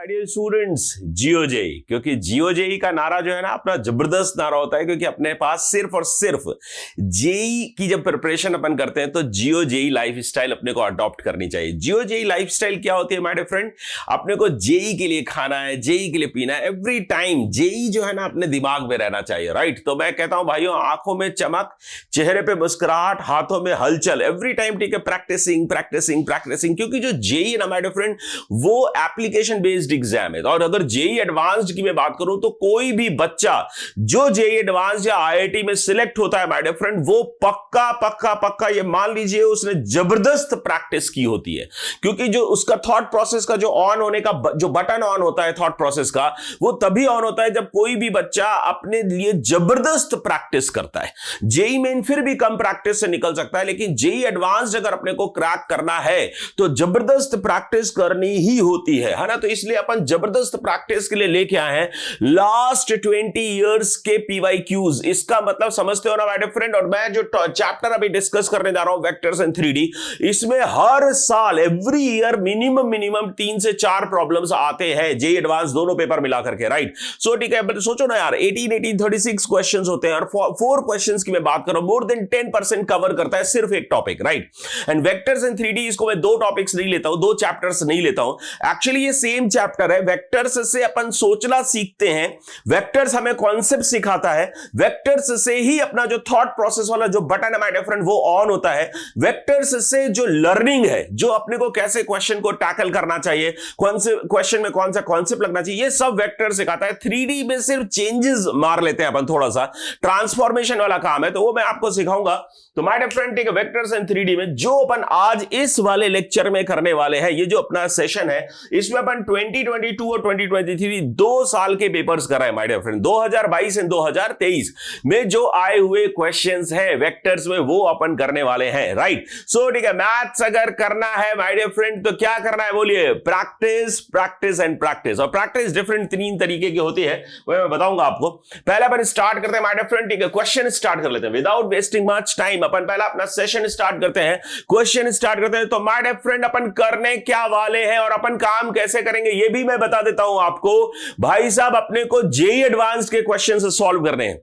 My dear students, geo JEE, क्योंकि geo JEE का नारा जो है ना अपना जबरदस्त नारा होता है, क्योंकि अपने पास सिर्फ और सिर्फ जेई की जब प्रिपरेशन अपन करते हैं तो जियो जेई लाइफस्टाइल अपने को अडॉप्ट करनी चाहिए। जियो जेई लाइफस्टाइल क्या होती है माय डियर फ्रेंड? अपने को जेई के लिए खाना है, जेई के लिए पीना है, एवरी टाइम जेई जो है ना अपने दिमाग में रहना चाहिए, राइट? तो मैं कहता हूं भाइयों, आंखों में चमक, चेहरे पे मुस्कुराहट, हाथों में हलचल, एवरी टाइम, ठीक है, प्रैक्टिसिंग प्रैक्टिसिंग प्रैक्टिसिंग, क्योंकि जो जेई है ना माय डियर फ्रेंड वो एप्लीकेशन बेस्ड एग्जाम है। और अगर जेई एडवांस्ड की मैं बात करूं तो कोई भी बच्चा जो जेई एडवांस्ड या आईआईटी में सिलेक्ट होता है माय डियर फ्रेंड, वो पक्का पक्का पक्का ये मान लीजिए उसने जबरदस्त प्रैक्टिस की होती है, क्योंकि जो उसका थॉट प्रोसेस का जो ऑन होने का जो बटन ऑन होता है थॉट प्रोसेस का, वो तभी ऑन होता है जब कोई भी बच्चा अपने लिए जबरदस्त प्रैक्टिस करता है। जेई मेन फिर भी कम प्रैक्टिस से निकल सकता है, लेकिन जेई एडवांस्ड अगर अपने को क्रैक करना है तो जबरदस्त प्रैक्टिस करनी ही होती है ना? तो इसलिए अपन जबरदस्त प्रैक्टिस के लिए लेके आए हैं लास्ट 20 इयर्स के पीवाईक्यूज। इसका मतलब समझते हो ना माय डियर फ्रेंड? और मैं जो चैप्टर अभी डिस्कस करने जा रहा हूं, वेक्टर्स एंड 3D, इसमें हर साल एवरी ईयर मिनिमम 3 से 4 प्रॉब्लम्स आते हैं, जेई एडवांस दोनों पेपर मिला करके, राइट? सो ठीक है, सोचो ना यार, 18 36 क्वेश्चंस होते हैं और 4 क्वेश्चंस की मैं बात कर रहा हूं, मोर देन 10% कवर करता है सिर्फ एक topic, right? And vectors and 3D, इसको मैं 2 टॉपिक्स नहीं लेता हूं, 2 चैप्टर्स नहीं लेता हूं, एक्चुअली ये सेम चैप्टर है। वेक्टर्स से अपन सोचना सीखते हैं, वेक्टर्स हमें कॉन्सेप्ट सिखाता है, वेक्टर्स से ही अपना जो थॉट प्रोसेस वाला जो बटन है माय डियर फ्रेंड वो ऑन होता है, वेक्टर्स से जो लर्निंग है, जो अपने को कैसे क्वेश्चन को टैकल करना चाहिए, कौन से क्वेश्चन में कौन सा कॉन्सेप्ट लगना चाहिए, ये सब वेक्टर सिखाता है। 3D में सिर्फ चेंजेस मार लेते हैं अपन, थोड़ा सा ट्रांसफॉर्मेशन वाला काम है, तो वो मैं आपको सिखाऊंगा। तो माय डियर फ्रेंड, ठीक है, वेक्टर्स एंड 3D में जो अपन आज इस वाले लेक्चर में करने वाले हैं, ये जो अपना सेशन है, इसमें अपन 2022 और 2023 2 साल के पेपर्स कर रहे हैं माय डियर फ्रेंड। 2022 एंड 2023 में जो आए हुए क्वेश्चंस हैं वेक्टर्स में, वो अपन करने वाले हैं, राइट? सो ठीक है, मैथ्स अगर करना है माय डियर फ्रेंड तो क्या करना है बोलिए? Practice practice and practice. और प्रैक्टिस डिफरेंट 3 तरीके की होती है, वो मैं बताऊंगा आपको। पहले अपन स्टार्ट करते हैं माय डियर फ्रेंड, ठीक है, क्वेश्चन स्टार्ट कर लेते हैं विदाउट वेस्टिंग मच टाइम। अपन पहला अपना सेशन स्टार्ट करते हैं, क्वेश्चन स्टार्ट करते हैं। तो माय डियर फ्रेंड अपन करने क्या वाले हैं और अपन काम कैसे करेंगे ये भी मैं बता देता हूं आपको। भाई साहब, अपने को जेई एडवांस्ड के क्वेश्चन सॉल्व करने हैं।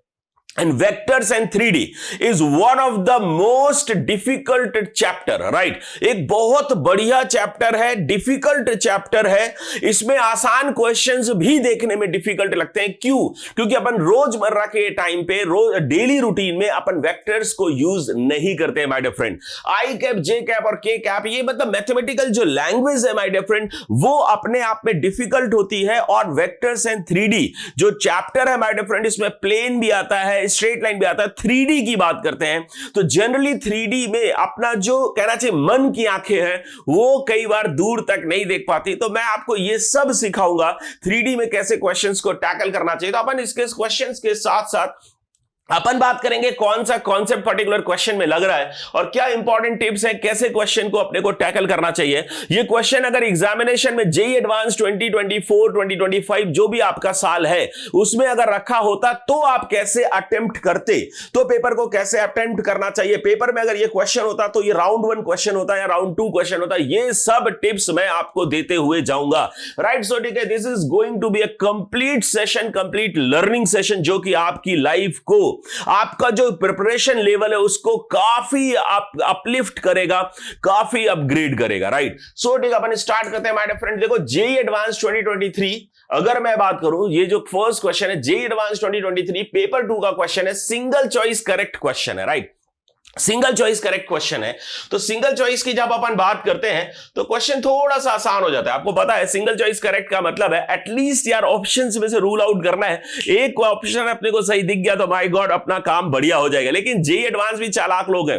And vectors and 3D is one of the most difficult chapter, right? एक बहुत बढ़िया चैप्टर है, डिफिकल्ट चैप्टर है। इसमें आसान क्वेश्चंस भी देखने में डिफिकल्ट लगते हैं। क्यों? क्योंकि अपन रोजमर्रा के टाइम पे डेली रूटीन में अपन वेक्टर्स को यूज नहीं करते हैं my dear friend. I cap, J cap और के कैप, ये मतलब मैथमेटिकल जो लैंग्वेज है माय डियर फ्रेंड, वो अपने आप में डिफिकल्ट होती है। और वेक्टर्स एंड 3D जो चैप्टर है माय डियर फ्रेंड, इसमें प्लेन भी आता है, स्ट्रेट लाइन भी आता है। 3D की बात करते हैं तो जनरली 3D में अपना जो कहना चाहिए मन की आंखें हैं, वो कई बार दूर तक नहीं देख पाती। तो मैं आपको ये सब सिखाऊंगा 3D में कैसे क्वेश्चंस को टैकल करना चाहिए। तो अपन इसके क्वेश्चंस के साथ साथ अपन बात करेंगे कौन सा कॉन्सेप्ट पर्टिकुलर क्वेश्चन में लग रहा है और क्या इंपॉर्टेंट टिप्स है, कैसे क्वेश्चन को अपने को टैकल करना चाहिए। ये क्वेश्चन अगर एग्जामिनेशन में जेई एडवांस 2024 2025 जो भी आपका साल है उसमें अगर रखा होता तो आप कैसे अटेम्प्ट करते, तो पेपर को कैसे अटेम्प्ट करना चाहिए, पेपर में अगर ये क्वेश्चन होता तो ये राउंड 1 क्वेश्चन होता या राउंड 2 क्वेश्चन होता, ये सब टिप्स मैं आपको देते हुए जाऊंगा, राइट? सो ठीक है, this is going to be a complete session, complete learning session, जो कि आपकी लाइफ को, आपका जो प्रिपरेशन लेवल है उसको काफी अपलिफ्ट करेगा, काफी अपग्रेड करेगा, राइट? सो ठीक है, अपन स्टार्ट करते हैं माय डियर फ्रेंड। देखो, जेई एडवांस 2023 अगर मैं बात करूं, ये जो फर्स्ट क्वेश्चन है जेई एडवांस 2023 पेपर 2 का क्वेश्चन है, सिंगल चॉइस करेक्ट क्वेश्चन है, right? Single choice correct question है। तो सिंगल चॉइस की जब अपन बात करते हैं तो क्वेश्चन थोड़ा सा आसान हो जाता है। आपको पता है सिंगल चॉइस करेक्ट का मतलब है एटलीस्ट यार ऑप्शंस में से रूल आउट करना है। एक ऑप्शन अपने को सही दिख गया तो माय गॉड अपना काम बढ़िया हो जाएगा। लेकिन जेई एडवांस भी चालाक लोग हैं।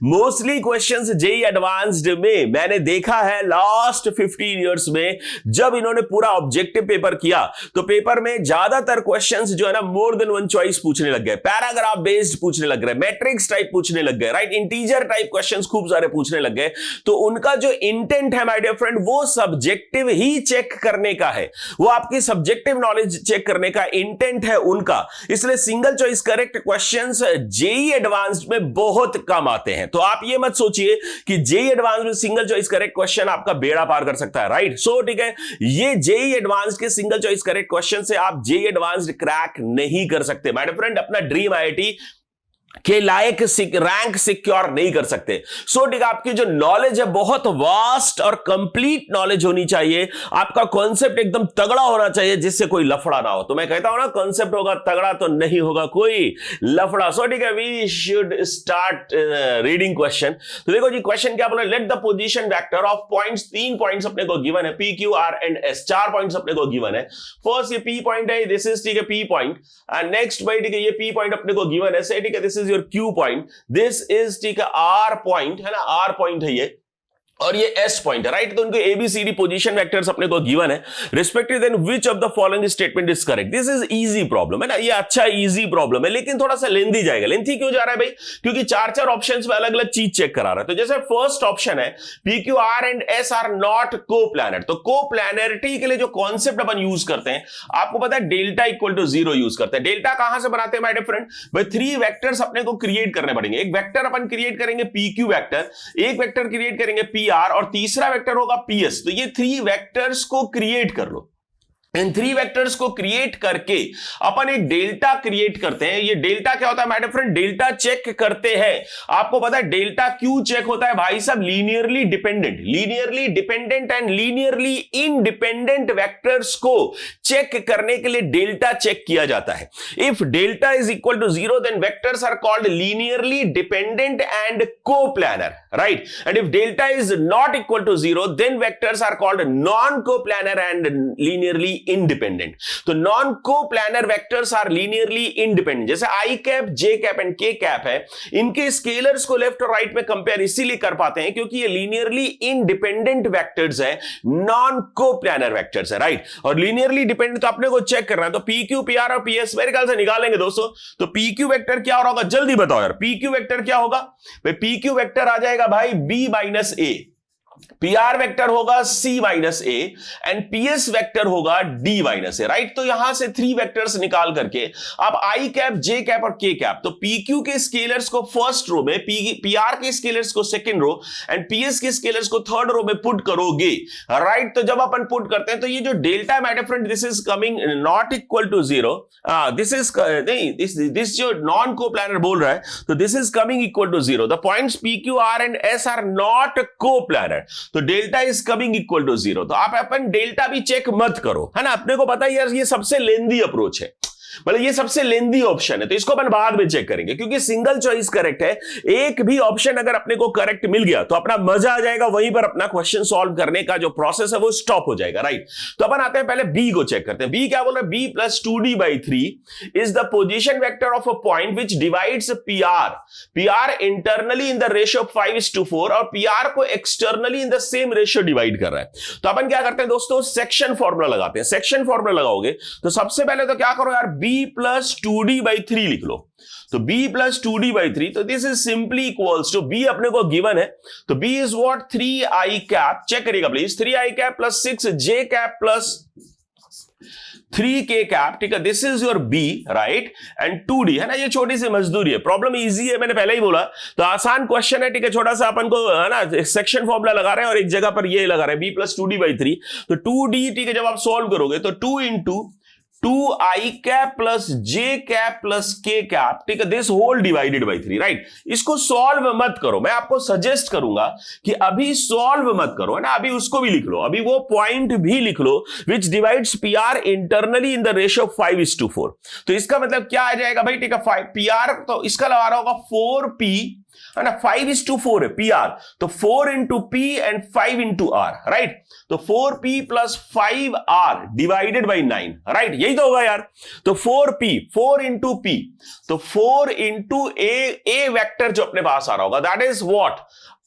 मोस्टली क्वेश्चंस जेई एडवांस्ड में मैंने देखा है लास्ट 15 इयर्स में, जब इन्होंने पूरा ऑब्जेक्टिव पेपर किया तो पेपर में ज्यादातर क्वेश्चंस जो है ना मोर देन 1 चॉइस पूछने लग गए, पैराग्राफ बेस्ड पूछने लग गए, मैट्रिक्स टाइप पूछने लग गए। गए, राइट, इंटीजर टाइप क्वेश्चंस खूब सारे पूछने लग गए, तो उनका जो इंटेंट है माय डियर फ्रेंड वो सब्जेक्टिव ही चेक करने का है, वो आपकी सब्जेक्टिव नॉलेज चेक करने का इंटेंट है उनका। इसलिए single choice correct questions JEE advanced में बहुत कम आते हैं। तो आप ये मत सोचिए कि जेईई एडवांस्ड में सिंगल चॉइस करेक्ट क्वेश्चन आपका बेड़ा पार कर सकता है, राइट। सो ठीक है, ये जेईई एडवांस्ड के सिंगल चॉइस करेक्ट क्वेश्चन से आप जेईई एडवांस्ड क्रैक नहीं कर सकते माय डियर फ्रेंड, अपना ड्रीम आईआईटी के लायक रैंक सिक्योर नहीं कर सकते। सो ठीक है, आपकी जो नॉलेज है बहुत वास्ट और कंप्लीट नॉलेज होनी चाहिए, आपका कॉन्सेप्ट एकदम तगड़ा होना चाहिए जिससे कोई लफड़ा ना हो। तो मैं कहता हूं ना, कॉन्सेप्ट होगा तगड़ा तो नहीं होगा कोई लफड़ा। सो ठीक है, we should start reading question. तो देखो जी, क्वेश्चन क्या बोला, let the position vector of points, 3 points अपने को गिवन है, P Q R and S, 4 points अपने को गिवन है। फर्स्ट ये पी पॉइंट है, दिस इज ठीक है पी पॉइंट, एंड नेक्स्ट भाई ठीक है ये पी पॉइंट अपने को गिवन है, से ठीक है this is your Q point, this is ठीक है R पॉइंट है ना, R पॉइंट है ये, और ये S पॉइंट है, राइट। तो उनको ABCD पोजीशन वेक्टर्स अपने को गिवन है, respective then which of the following statement is correct. This is easy problem है ना, ये अच्छा इजी प्रॉब्लम है, लेकिन थोड़ा सा लेंथी जाएगा। लेंथी क्यों जा रहा है भाई, क्योंकि 4 ऑप्शंस में अलग अलग चीज चेक करा रहा है। तो जैसे फर्स्ट ऑप्शन है PQR and S are not coplanar, तो कोप्लैनरिटी के लिए जो कॉन्सेप्ट अपन यूज करते हैं, आपको पता है डेल्टा इक्वल टू 0 यूज करते हैं। डेल्टा कहां से बनाते हैं माय डियर फ्रेंड, भाई 3 वेक्टर्स अपने को क्रिएट करने पड़ेंगे। एक वेक्टर अपन क्रिएट करेंगे PQ वेक्टर, एक वेक्टर क्रिएट करेंगे PR, और तीसरा वेक्टर होगा PS। तो ये 3 वेक्टर्स को क्रिएट कर लो। इन 3 वेक्टर्स को क्रिएट करके अपन एक डेल्टा क्रिएट करते हैं। ये डेल्टा क्या होता है my dear friend, delta check करते हैं। आपको पता है डेल्टा क्यों चेक होता है भाई साहब, linearly dependent and linearly independent vectors को चेक करने के लिए डेल्टा चेक किया जाता है। If delta is equal to 0 then vectors are called linearly dependent and coplanar, right. And if delta is not equal to 0 then vectors are called non coplanar and linearly independent. तो non coplanar vectors are linearly independent. जैसे I cap, J cap and K cap है, इनके scalars को left और right में compare इसीलिए कर पाते हैं क्योंकि ये लीनियरली इंडिपेंडेंट वेक्टर्स है, नॉन कोप्लैनर वेक्टर्स है, राइट। और लीनियरली डिपेंडेंट तो अपने को चेक करना है, तो पी क्यू, पी आर और पी एस मेरे ख्याल से निकालेंगे दोस्तों। तो पी क्यू वेक्टर क्या होगा, जल्दी बताओ यार, पी क्यू वेक्टर क्या होगा भाई, पी क्यू वेक्टर आ जाएगा भाई बी माइनस ए, PR वेक्टर होगा C minus A, and PS vector होगा D माइनस ए, राइट। तो यहां से 3 वेक्टर्स निकाल करके आप I कैप, J कैप और K कैप, तो PQ के स्केलर्स को फर्स्ट रो में, PR के स्केलर्स को सेकंड रो एंड PS के स्केलर्स को थर्ड रो में पुट करोगे, राइट। तो जब अपन पुट करते हैं तो ये जो delta my dear friend, this is coming not equal to 0, this is नहीं, दिस जो नॉन कोप्लैनर बोल रहा है, तो this is coming equal to 0। The points PQ, R and S are not coplanar, तो delta is coming equal to 0। तो आप अपन delta भी चेक मत करो, है ना। अपने को पता है यार ये सबसे लेंदी अप्रोच है, मतलब ये सबसे लेंदी ऑप्शन है, तो इसको अपन बाद में चेक करेंगे क्योंकि सिंगल चॉइस करेक्ट है। एक भी ऑप्शन अगर अपने को करेक्ट मिल गया तो अपना मजा आ जाएगा, वहीं पर अपना क्वेश्चन सॉल्व करने का जो प्रोसेस है वो स्टॉप हो जाएगा, राइट। तो अपन आते हैं पहले बी को चेक करते हैं। बी क्या बोल रहा है, B plus 2d/3 is the position vector of a point which divides PR internally in the ratio 5:4 और PR को externally in the same ratio divide कर रहा है। तो अपन क्या करते हैं दोस्तों, सेक्शन फॉर्मूला लगाते हैं। सेक्शन फॉर्मूला लगाओगे तो सबसे पहले तो क्या करो यार, b प्लस 2d/3 लिख लो। तो b प्लस 2d/3, तो this is simply equals to, b अपने को गिवन है, तो b is what, 3i cap, चेक करिएगा please, 3i cap plus 6j cap plus 3k cap, ठीक है, this is your b, right. And 2d है ना, ये छोटी सी मजदूरी है, प्रॉब्लम इजी है, मैंने पहले ही बोला, तो आसान क्वेश्चन है, ठीक है। छोटा सा अपन को है ना सेक्शन फॉर्मूला लगा रहे हैं और एक जगह पर ये लगा रहे हैं b प्लस 2d/3, तो 2d, ठीक है, जब आप सॉल्व करोगे तो 2 into 2i cap plus j cap plus k cap, ठीक है, this whole divided by 3, right. इसको सॉल्व मत करो, मैं आपको सजेस्ट करूंगा कि अभी सॉल्व मत करो, है ना, अभी उसको भी लिख लो, अभी वो पॉइंट भी लिख लो which divides PR internally in the ratio 5:4। तो इसका मतलब क्या आ जाएगा भाई, ठीक है, 5 PR, तो इसका लगा रहा होगा 4p, है ना, 5:4 है PR, तो 4 into P and 5 into R, right. तो 4p plus 5R divided by 9, right, यही तो होगा यार। तो 4p, 4 इंटू P, तो 4 इंटू ए वेक्टर जो अपने पास आ रहा होगा, that is what,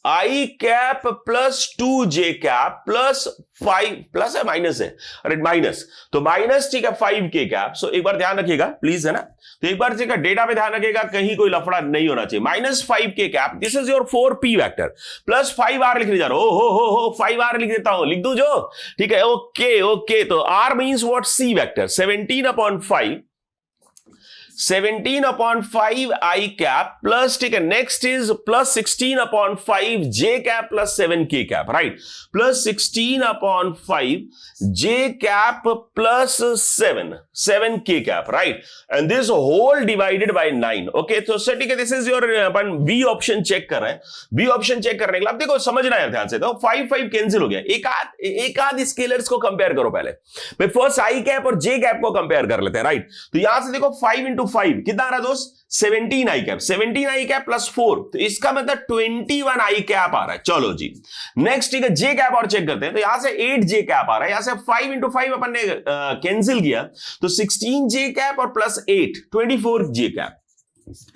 I cap plus 2j cap plus 5 plus है माइनस है, अरे माइनस, तो माइनस ठीक है 5k कैप। सो एक बार ध्यान रखिएगा प्लीज, है ना, तो एक बार ठीक है डेटा पे ध्यान रखिएगा, कहीं कोई लफड़ा नहीं होना चाहिए। Minus 5k cap, this is your 4p vector, plus 5r लिखने जा रहा हूं, हो 5r लिख देता हूं, लिख दू जो, ठीक है, ओके ओके। तो r means what, c vector, 17/5 I cap plus, ठीक है, next is plus 16/5 J cap plus 7k cap, right, plus 16/5 J cap plus 7k cap, right, and this whole divided by 9। Okay, तो sir ठीक है, this is your, अपन B option check कर रहे हैं। B option check करने के लिए अब देखो समझना है ध्यान से, तो 5 कैंसिल हो गया, एक आध स्केलर्स को कंपेयर करो पहले, भाई फर्स्ट आई कैप और जे कैप को कंपेयर कर लेते हैं, राइट। तो यहां से देखो 5 इंटू 5 कितना आ रहा है दोस्त, 17 आई कैप, 17 आई कैप प्लस 4, तो इसका मतलब 21 आई कैप आ रहा है। चलो जी नेक्स्ट, ठीक है, जे कैप और चेक करते हैं, तो यहां से 8 जे कैप आ रहा है, यहां से 5 इंटू 5 अपन ने कैंसिल किया, तो 16 जे कैप और प्लस 8 24 जे कैप,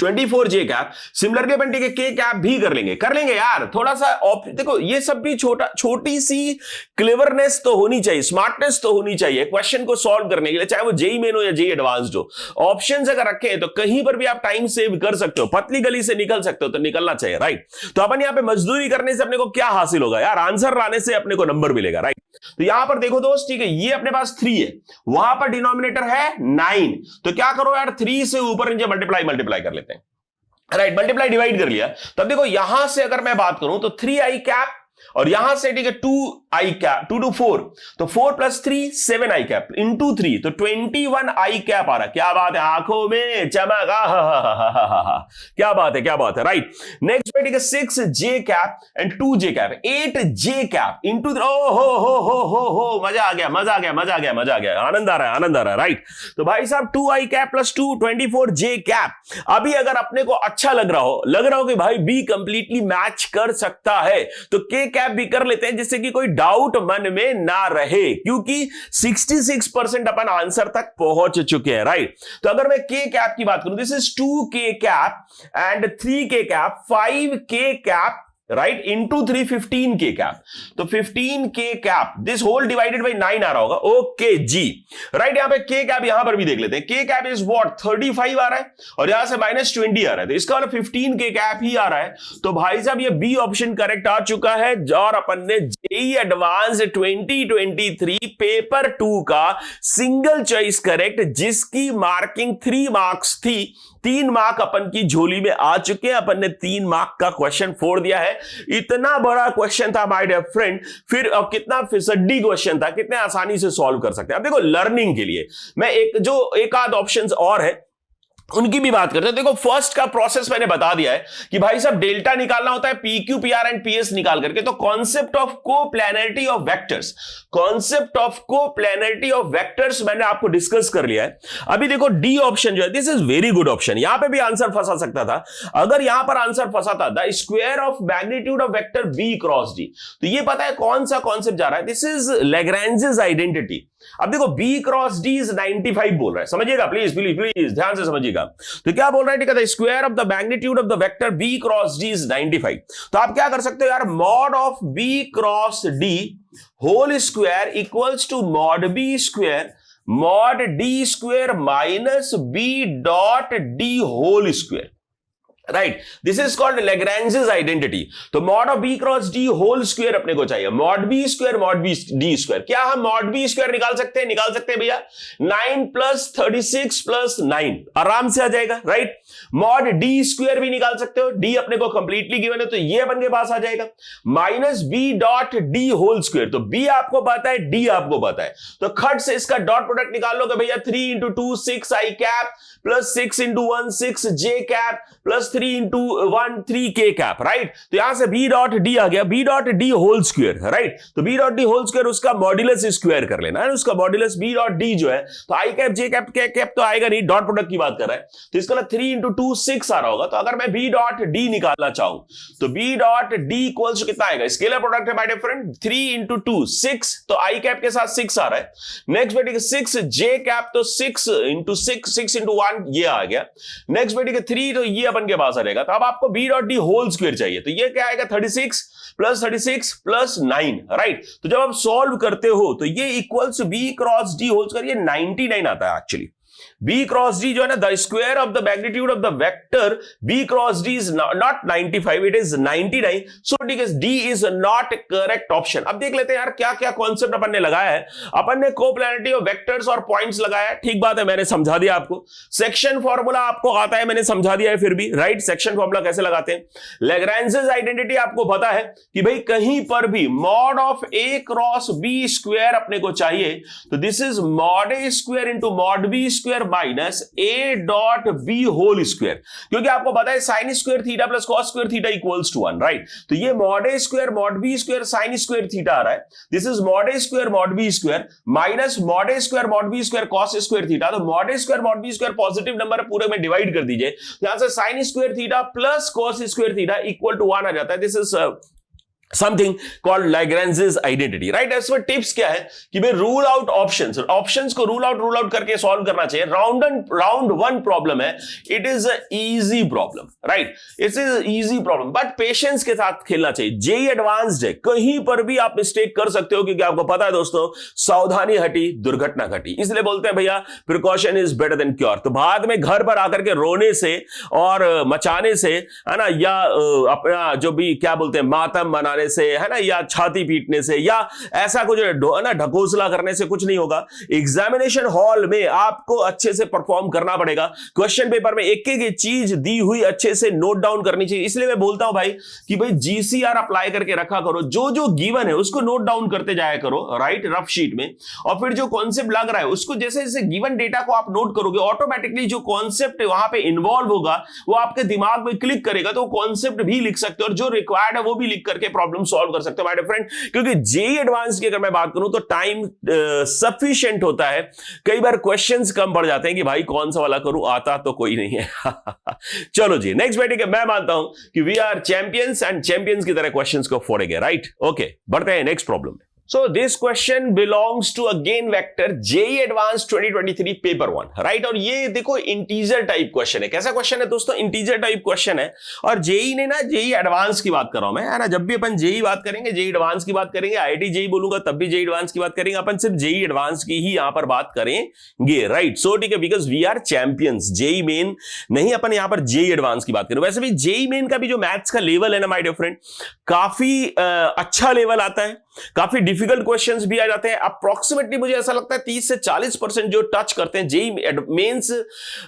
24 जे कैप। सिमिलरली अपन ठीक है के कैप भी कर लेंगे यार, थोड़ा सा देखो ये सब भी छोटी सी क्लेवरनेस तो होनी चाहिए, स्मार्टनेस तो होनी चाहिए क्वेश्चन को सॉल्व करने के लिए, चाहे वो जेई मेन हो या जेई एडवांस्ड हो। ऑप्शंस अगर रखे हैं तो कहीं पर भी आप टाइम सेव कर सकते हो, पतली गली से निकल सकते हो तो निकलना चाहिए, राइट। तो अपन यहां पे मजदूरी करने से अपने को क्या हासिल होगा यार, आंसर लाने से अपने को नंबर मिलेगा, राइट। तो यहां पर देखो दोस्त, ठीक है, ये अपने पास 3 है, वहां पर डिनोमिनेटर है 9, तो क्या करो यार 3 से ऊपर नीचे मल्टीप्लाई कर लेते हैं, राइट, मल्टीप्लाई डिवाइड कर लिया। तब देखो यहां से अगर मैं बात करूं तो 3 आई कैप, और यहां से ठीक है 2 आई कैप, 2 to 4, तो 4 प्लस 3 7 आई कैप इंटू 3, तो 21 आई कैप आ रहा। क्या बात है, आंखों में चमक, क्या बात है, राइट। नेक्स्ट पे ठीक है 6 J cap and 2 J cap, 8 J cap into, हो मजा आ गया, आनंद आ रहा है, राइट। तो भाई साहब 2 आई कैप प्लस 2 24 जे कैप। अभी अगर अपने को अच्छा लग रहा हो कि भाई बी कंप्लीटली मैच कर सकता है, तो के कैप भी कर लेते हैं, जिससे कि कोई डाउट मन में ना रहे, क्योंकि 66% अपन आंसर तक पहुंच चुके हैं, राइट। तो अगर मैं के कैप की बात करूं, this is 2k cap and 3k cap, 5k cap, right, into 3 15k cap, तो 15k cap, this whole divided by 9 आ रहा होगा, ओके जी, राइट। यहां पे के कैप यहां पर भी देख लेते हैं, के कैप इज व्हाट 35 आ रहा है, और यहां से -20 आ रहा है, तो इसका मतलब 15k कैप ही आ रहा है। तो भाई साहब ये बी ऑप्शन करेक्ट आ चुका है, और अपन ने जेईई एडवांस 2023 पेपर 2 का सिंगल चॉइस करेक्ट, जिसकी मार्किंग 3 मार्क्स थी, 3 मार्क अपन की झोली में आ चुके हैं। अपन ने 3 मार्क का क्वेश्चन फोड़ दिया है। इतना बड़ा क्वेश्चन था माय डियर फ्रेंड, फिर अब कितना फिसड्डी क्वेश्चन था, कितने आसानी से सॉल्व कर सकते हैं। अब देखो लर्निंग के लिए मैं एक आध ऑप्शंस और है उनकी भी बात करते हैं। देखो फर्स्ट का प्रोसेस मैंने बता दिया है कि भाई साहब डेल्टा निकालना होता है पीक्यू पीआर एंड पीएस निकाल करके। तो कॉन्सेप्ट ऑफ कोप्लैनरिटी ऑफ वेक्टर्स मैंने आपको डिस्कस कर लिया है। अभी देखो डी ऑप्शन जो है, this is very good option. यहां पे भी आंसर फंसा सकता था। अगर यहां पर आंसर फंसा था the square of magnitude of vector B cross D, तो ये पता है कौन सा कॉन्सेप्ट जा रहा है, दिस इज लैग्रेंजेस आइडेंटिटी। अब देखो b क्रॉस d इज 95 बोल रहा है, समझिएगा प्लीज प्लीज प्लीज ध्यान से समझिएगा। तो क्या बोल रहा है, ठीक है, square of the magnitude of the vector b cross d is 95। तो आप क्या कर सकते हो यार, mod of b cross d whole square equals to mod b square mod d square minus b dot d whole square, right. This is called Lagrange's identity. तो mod of B cross D whole square अपने को चाहिए, mod B square mod B D square. क्या हम mod B square निकाल सकते हैं भैया, 9 प्लस 36 प्लस 9 आराम से आ जाएगा, राइट। मॉड डी स्क्वायर भी निकाल सकते हो, डी अपने को कंप्लीटली गिवन है तो ये अपन के पास आ जाएगा, minus B dot D whole square. तो बी आपको पता है, डी आपको पता है, तो खट से इसका डॉट प्रोडक्ट निकाल लोगे भैया, 3 इंटू 2 6 आई cap plus 6 into 1 6 J cap plus 3 into 1 3 के कैप, राइट। तो यहां से बी डॉट डी आ गया, B dot D whole square, right. तो B dot D whole square उसका मॉड्यूलस स्क्वायर कर लेना है, उसका मॉड्यूलस बी डॉट डी जो है, तो आई कैप जे कैप के कैप तो आएगा नहीं, डॉट प्रोडक्ट की बात कर रहा है। तो इसका 3 इंटू 2 6 आ रहा होगा। तो अगर मैं बी डॉट डी निकालना चाहूं तो B dot D equals to कितना आएगा, स्केलर प्रोडक्ट है माय डियर फ्रेंड, 3 इंटू 2 6, तो आई कैप के साथ 6 आ रहा है। नेक्स्ट बेटी 6 जे कैप, तो 6 इंटू 6 6 इंटू 1 ये आ गया। नेक्स्ट बेटी 3, तो ये अपन के पास आ जाएगा। तो अब आपको B dot D whole square चाहिए, तो ये क्या आएगा 36 प्लस 9, राइट। तो जब आप सॉल्व करते हो तो ये equals B cross D whole square, ये 99 आता है एक्चुअली। B cross D जो है ना, the square of the magnitude of the vector B cross D is not 95, it is 99। सो ठीक है, D is not correct option. अब देख लेते हैं यार क्या क्या कॉन्सेप्ट अपन ने लगाया है। अपन ने कोप्लानरिटी ऑफ वेक्टर्स और पॉइंट्स लगाया है, ठीक बात है, मैंने समझा दिया आपको। सेक्शन फॉर्मूला आपको आता है, मैंने समझा दिया है फिर भी, राइट। सेक्शन फॉर्मूला कैसे लगाते हैं, लैग्रेंजेस आइडेंटिटी आपको पता है कि भाई कहीं पर भी mod of A cross B square अपने को चाहिए, तो this is mod A square into mod B square minus A dot B whole square, क्योंकि आपको पता है sine square theta plus cos square theta equals to 1, right. तो ये mod A square mod B square sine square theta आ रहा है, this is mod A square mod B square minus mod A square mod B square cos square theta. तो mod A square mod B square positive number पूरे में divide कर दीजिए, यहां से sine square theta plus cos square theta equal to 1 आ जाता है। This is something called Lagrange's identity, right। इसमें टिप्स क्या है कि भाई रूल आउट ऑप्शंस को रूल आउट करके सॉल्व करना चाहिए। राउंड वन प्रॉब्लम है, it is a easy problem, right, its is easy problem, but patience के साथ खेलना चाहिए। जेई एडवांस्ड है, कहीं पर भी आप मिस्टेक कर सकते हो, क्योंकि आपको पता है दोस्तों, सावधानी हटी दुर्घटना घटी, इसलिए बोलते हैं भैया precaution is better than cure. तो बाद में घर पर आकर के रोने से और मचाने से, है ना, या अपना जो भी क्या बोलते हैं मातम मनाने से, है ना, या छाती पीटने से, या ऐसा कुछ ना ढकोसला करने से कुछ नहीं होगा। एग्जामिनेशन हॉल में आपको अच्छे से परफॉर्म करना पड़ेगा। क्वेश्चन पेपर में एक एक चीज दी हुई अच्छे से नोट डाउन करनी चाहिए। इसलिए मैं बोलता हूं भाई कि भाई जीसीआर अप्लाई करके रखा करो, जो जो गिवन है उसको नोट डाउन करते जाया करो, राइट, रफ शीट में। और फिर जो कॉन्सेप्ट लग रहा है उसको जैसे जैसे गिवन डेटा को आप नोट करोगे, ऑटोमेटिकली जो कॉन्सेप्ट वहां पे इन्वॉल्व होगा वो आपके दिमाग में क्लिक करेगा, तो कॉन्सेप्ट भी लिख सकते हो और जो रिक्वायर्ड है वो भी लिख करके प्रॉब्लम सॉल्व कर सकते हो माय डियर फ्रेंड। क्योंकि जेई एडवांस की अगर मैं बात करूं तो टाइम सफिशिएंट होता है, कई बार क्वेश्चंस कम पड़ जाते हैं कि भाई कौन सा वाला करूं, आता तो कोई नहीं है। चलो जी नेक्स्ट बैठे के मैं मानता हूं कि we are champions and champions की तरह क्वेश्चंस को फोड़ेंगे, राइट। ओके, बढ़ते हैं नेक्स्ट प्रॉब्लम में। So this question belongs to again vector JEE Advanced 2023 paper 1, right. और ये देखो इंटीजर टाइप क्वेश्चन है। कैसा क्वेश्चन है दोस्तों, इंटीजर टाइप क्वेश्चन है। और जेई ने ना, जेई एडवांस की बात कर रहा हूं मैं, है ना, जब भी अपन जेई बात करेंगे, जेई एडवांस की बात करेंगे, आईआईटी जेई बोलूंगा तब भी जेई एडवांस की बात करेंगे, अपन सिर्फ जेई एडवांस की ही यहां पर बात करेंगे, राइट। सो ठीक है, because we are champions, JEE Main नहीं, अपन यहां पर जेई एडवांस की बात करें। वैसे भी जेई मेन का भी जो मैथ्स का लेवल है ना माय डियर फ्रेंड, काफी अच्छा लेवल आता है, काफी डिफिकल्ट क्वेश्चंस भी आ जाते हैं। अप्रॉक्सीमेटली मुझे ऐसा लगता है 30 से 40% जो टच करते हैं जेई मेंस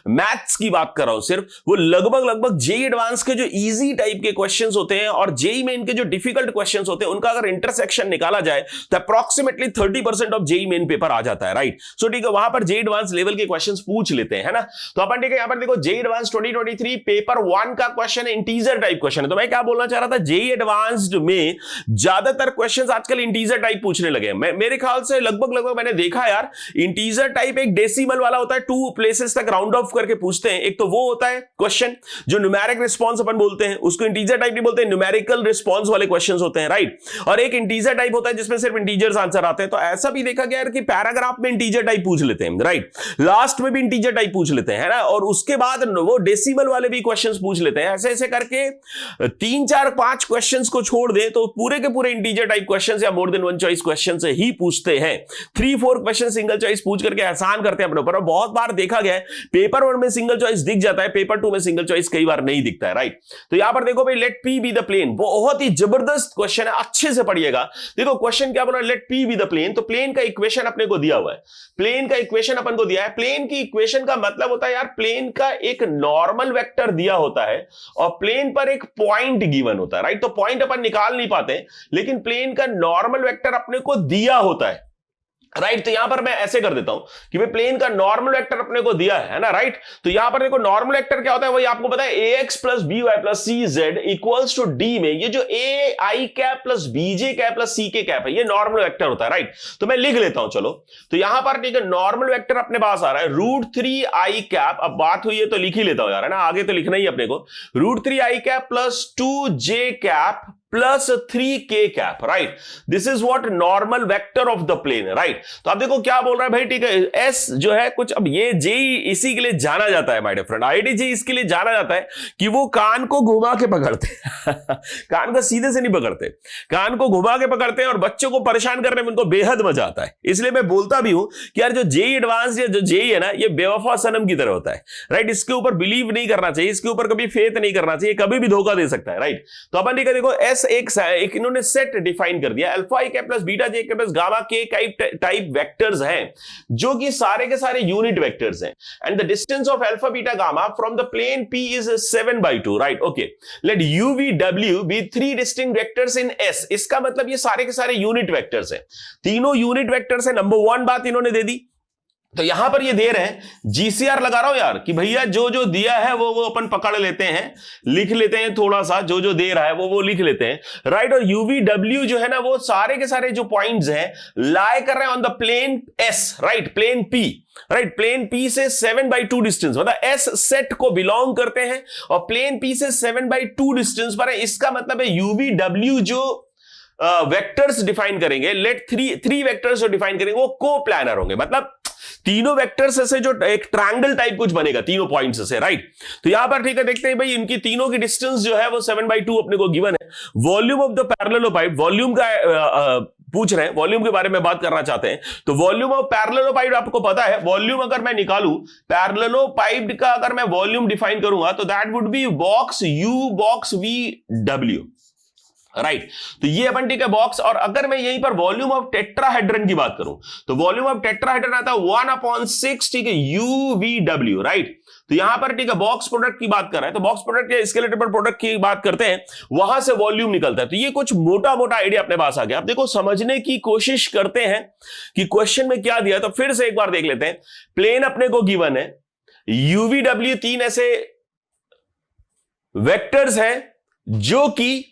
मैथ्स की बात कर रहा हूं सिर्फ, वो लगभग जेई एडवांस के जो इजी टाइप के क्वेश्चंस होते हैं और जेई मेन के जो डिफिकल्ट क्वेश्चंस होते हैं, उनका अगर इंटरसेक्शन निकाला जाए तो approximately 30% of JEE Main paper आ जाता है, राइट। सो ठीक है, वहां पर जेई एडवांस लेवल के क्वेश्चंस पूछ लेते हैं, है ना। तो अपन ठीक है, यहां पर देखो जेई एडवांस 2023 पेपर 1 का क्वेश्चन है, इंटीजर टाइप क्वेश्चन है। तो मैं क्या बोलना चाह रहा था, जेई एडवांस्ड में ज्यादातर क्वेश्चंस आजकल इंटीजर टाइप पूछने लगे हैं। मेरे ख्याल से लगभग मैंने देखा यार, इंटीजर टाइप एक डेसिमल वाला होता है, 2 प्लेसेस तक राउंड ऑफ करके पूछते हैं। एक तो वो होता है क्वेश्चन जो न्यूमेरिक रिस्पांस अपन बोलते हैं, उसको इंटीजर टाइप नहीं बोलते, न्यूमेरिकल रिस्पांस वाले क्वेश्चंस होते हैं, राइट। और एक इंटीजर टाइप होता है जिसमें सिर्फ इंटीजर्स आंसर आते हैं। तो ऐसा भी देखा गया कि पैराग्राफ में इंटीजर टाइप पूछ लेते हैं, राइट, लास्ट में भी इंटीजर टाइप पूछ लेते हैं, है ना, और उसके बाद वो डेसिमल वाले भी क्वेश्चंस पूछ लेते हैं। ऐसे ऐसे करके 3 4 5 क्वेश्चंस को छोड़ दे तो पूरे के पूरे इंटीजर टाइप क्वेश्चंस या मोर देन वन चॉइस क्वेश्चन से ही पूछते हैं। 3-4 क्वेश्चन सिंगल चॉइस पूछ करके आसान करते हैं अपने ऊपर। और बहुत बार देखा गया है पेपर 1 में सिंगल चॉइस दिख जाता है, पेपर 2 में सिंगल चॉइस कई बार नहीं दिखता है, राइट। तो यहां पर देखो भाई, let P be the plane, बहुत ही जबरदस्त क्वेश्चन है, अच्छे से पढ़िएगा। देखो क्वेश्चन क्या बोला, let P be the plane. तो प्लेन का इक्वेशन अपने को दिया हुआ है, प्लेन का इक्वेशन अपन को दिया है। प्लेन की इक्वेशन का मतलब होता है यार, प्लेन का एक नॉर्मल वेक्टर दिया होता है और प्लेन पर एक पॉइंट गिवन होता है, राइट। तो पॉइंट अपन निकाल नहीं पाते, लेकिन प्लेन का नॉर्मल वेक्टर अपने को दिया होता है, राइट। तो यहां पर मैं ऐसे कर देता हूं कि भाई प्लेन का नॉर्मल वेक्टर अपने को दिया है ना, राइट। तो यहां पर देखो नॉर्मल वेक्टर क्या होता है, वही आपको पता है, ax plus by plus cz equals to d में ये जो ai cap plus bj cap plus ck cap है, ये नॉर्मल वेक्टर होता है, राइट। तो मैं लिख लेता हूं, चलो। तो यहां पर ठीक है, नॉर्मल वेक्टर अपने पास आ रहा है √3i कैप। अब बात हुई है तो लिख ही लेता हूं यार, है ना, आगे तो लिखना ही अपने को, √3i cap plus 2j cap plus 3k cap, right. This is what normal vector of the plane, right. तो आप देखो क्या बोल रहा है भाई, ठीक है, एस जो है कुछ, अब ये जेई इसी के लिए जाना जाता है माय डियर फ्रेंड, आईडीजी इसके लिए जाना जाता है कि वो कान को घुमा के पकड़ते कान को सीधे से नहीं पकड़ते, कान को घुमा के पकड़ते हैं और बच्चों को परेशान करने में उनको बेहद मजा आता है। इसलिए मैं बोलता भी हूं कि यार जो जेई एडवांस या जो जेई है ना, ये बेवफा सनम की तरह होता है, राइट। इसके ऊपर बिलीव नहीं करना चाहिए, इसके ऊपर कभी फेथ नहीं करना चाहिए, कभी भी धोखा दे सकता है, राइट। तो अपन देखो एस एक इन्होंने सेट डिफाइन कर दिया, अल्फा ए के plus beta J K plus gamma K type vectors हैं, जो कि सारे के सारे यूनिट वेक्टर्स हैं, and the distance of alpha beta gamma from the plane P is 7/2, right. Okay, let U V W be 3 distinct vectors in S. इसका मतलब ये सारे के सारे यूनिट वेक्टर्स हैं, तीनों यूनिट वेक्टर्स हैं। नंबर 1 बात इन्होंने दे दी, तो यहां पर ये दे रहे हैं, जीसीआर लगा रहा हूं यार कि भैया जो जो दिया है वो अपन पकड़ लेते हैं, लिख लेते हैं, थोड़ा सा जो जो दे रहा है वो लिख लेते हैं, राइट। और यूवीडब्ल्यू जो है ना, वो सारे के सारे जो पॉइंट्स हैं लाई कर रहे हैं on the plane S, right, plane P, right. Plane P से 7/2 डिस्टेंस, मतलब एस सेट को बिलोंग करते हैं और प्लेन पी से 7/2 डिस्टेंस पर है। इसका मतलब है यूवीडब्ल्यू जो वेक्टर्स डिफाइन करेंगे, लेट थ्री वेक्टर्स जो डिफाइन करेंगे वो को प्लानर होंगे, मतलब तीनों वेक्टर्स से जो एक ट्रायंगल टाइप कुछ बनेगा तीनों पॉइंट्स से, राइट। तो यहां पर ठीक है, देखते हैं भाई इनकी तीनों की डिस्टेंस जो है वो 7/2 अपने को गिवन है। वॉल्यूम ऑफ द पैरेललोपाइड, वॉल्यूम का पूछ रहे हैं, वॉल्यूम के बारे में बात करना चाहते हैं। तो वॉल्यूम ऑफ पैरेललोपाइड आपको पता है, वॉल्यूम अगर मैं निकालूं पैरेललोपाइड का, अगर मैं वॉल्यूम डिफाइन करूंगा तो that would be box you box V W, right. तो ये अपन ठीक है बॉक्स, और अगर मैं यहीं पर वॉल्यूम ऑफ टेट्राहेड्रन की बात करूं तो वॉल्यूम ऑफ टेट्राहेड्रन आता है 1/6, ठीक है, यूवीडब्ल्यू, राइट। तो यहां पर ठीक है बॉक्स प्रोडक्ट की बात कर रहे हैं, तो बॉक्स प्रोडक्ट या स्केलेटल प्रोडक्ट की बात करते हैं, वहां से वॉल्यूम निकलता है। तो ये कुछ मोटा मोटा आइडिया अपने पास आ गया। अब देखो समझने की कोशिश करते हैं कि क्वेश्चन में क्या दिया, तो फिर से एक बार देख लेते हैं। प्लेन अपने को गिवन है, यूवीडब्ल्यू 3 ऐसे वेक्टर्स हैं जो कि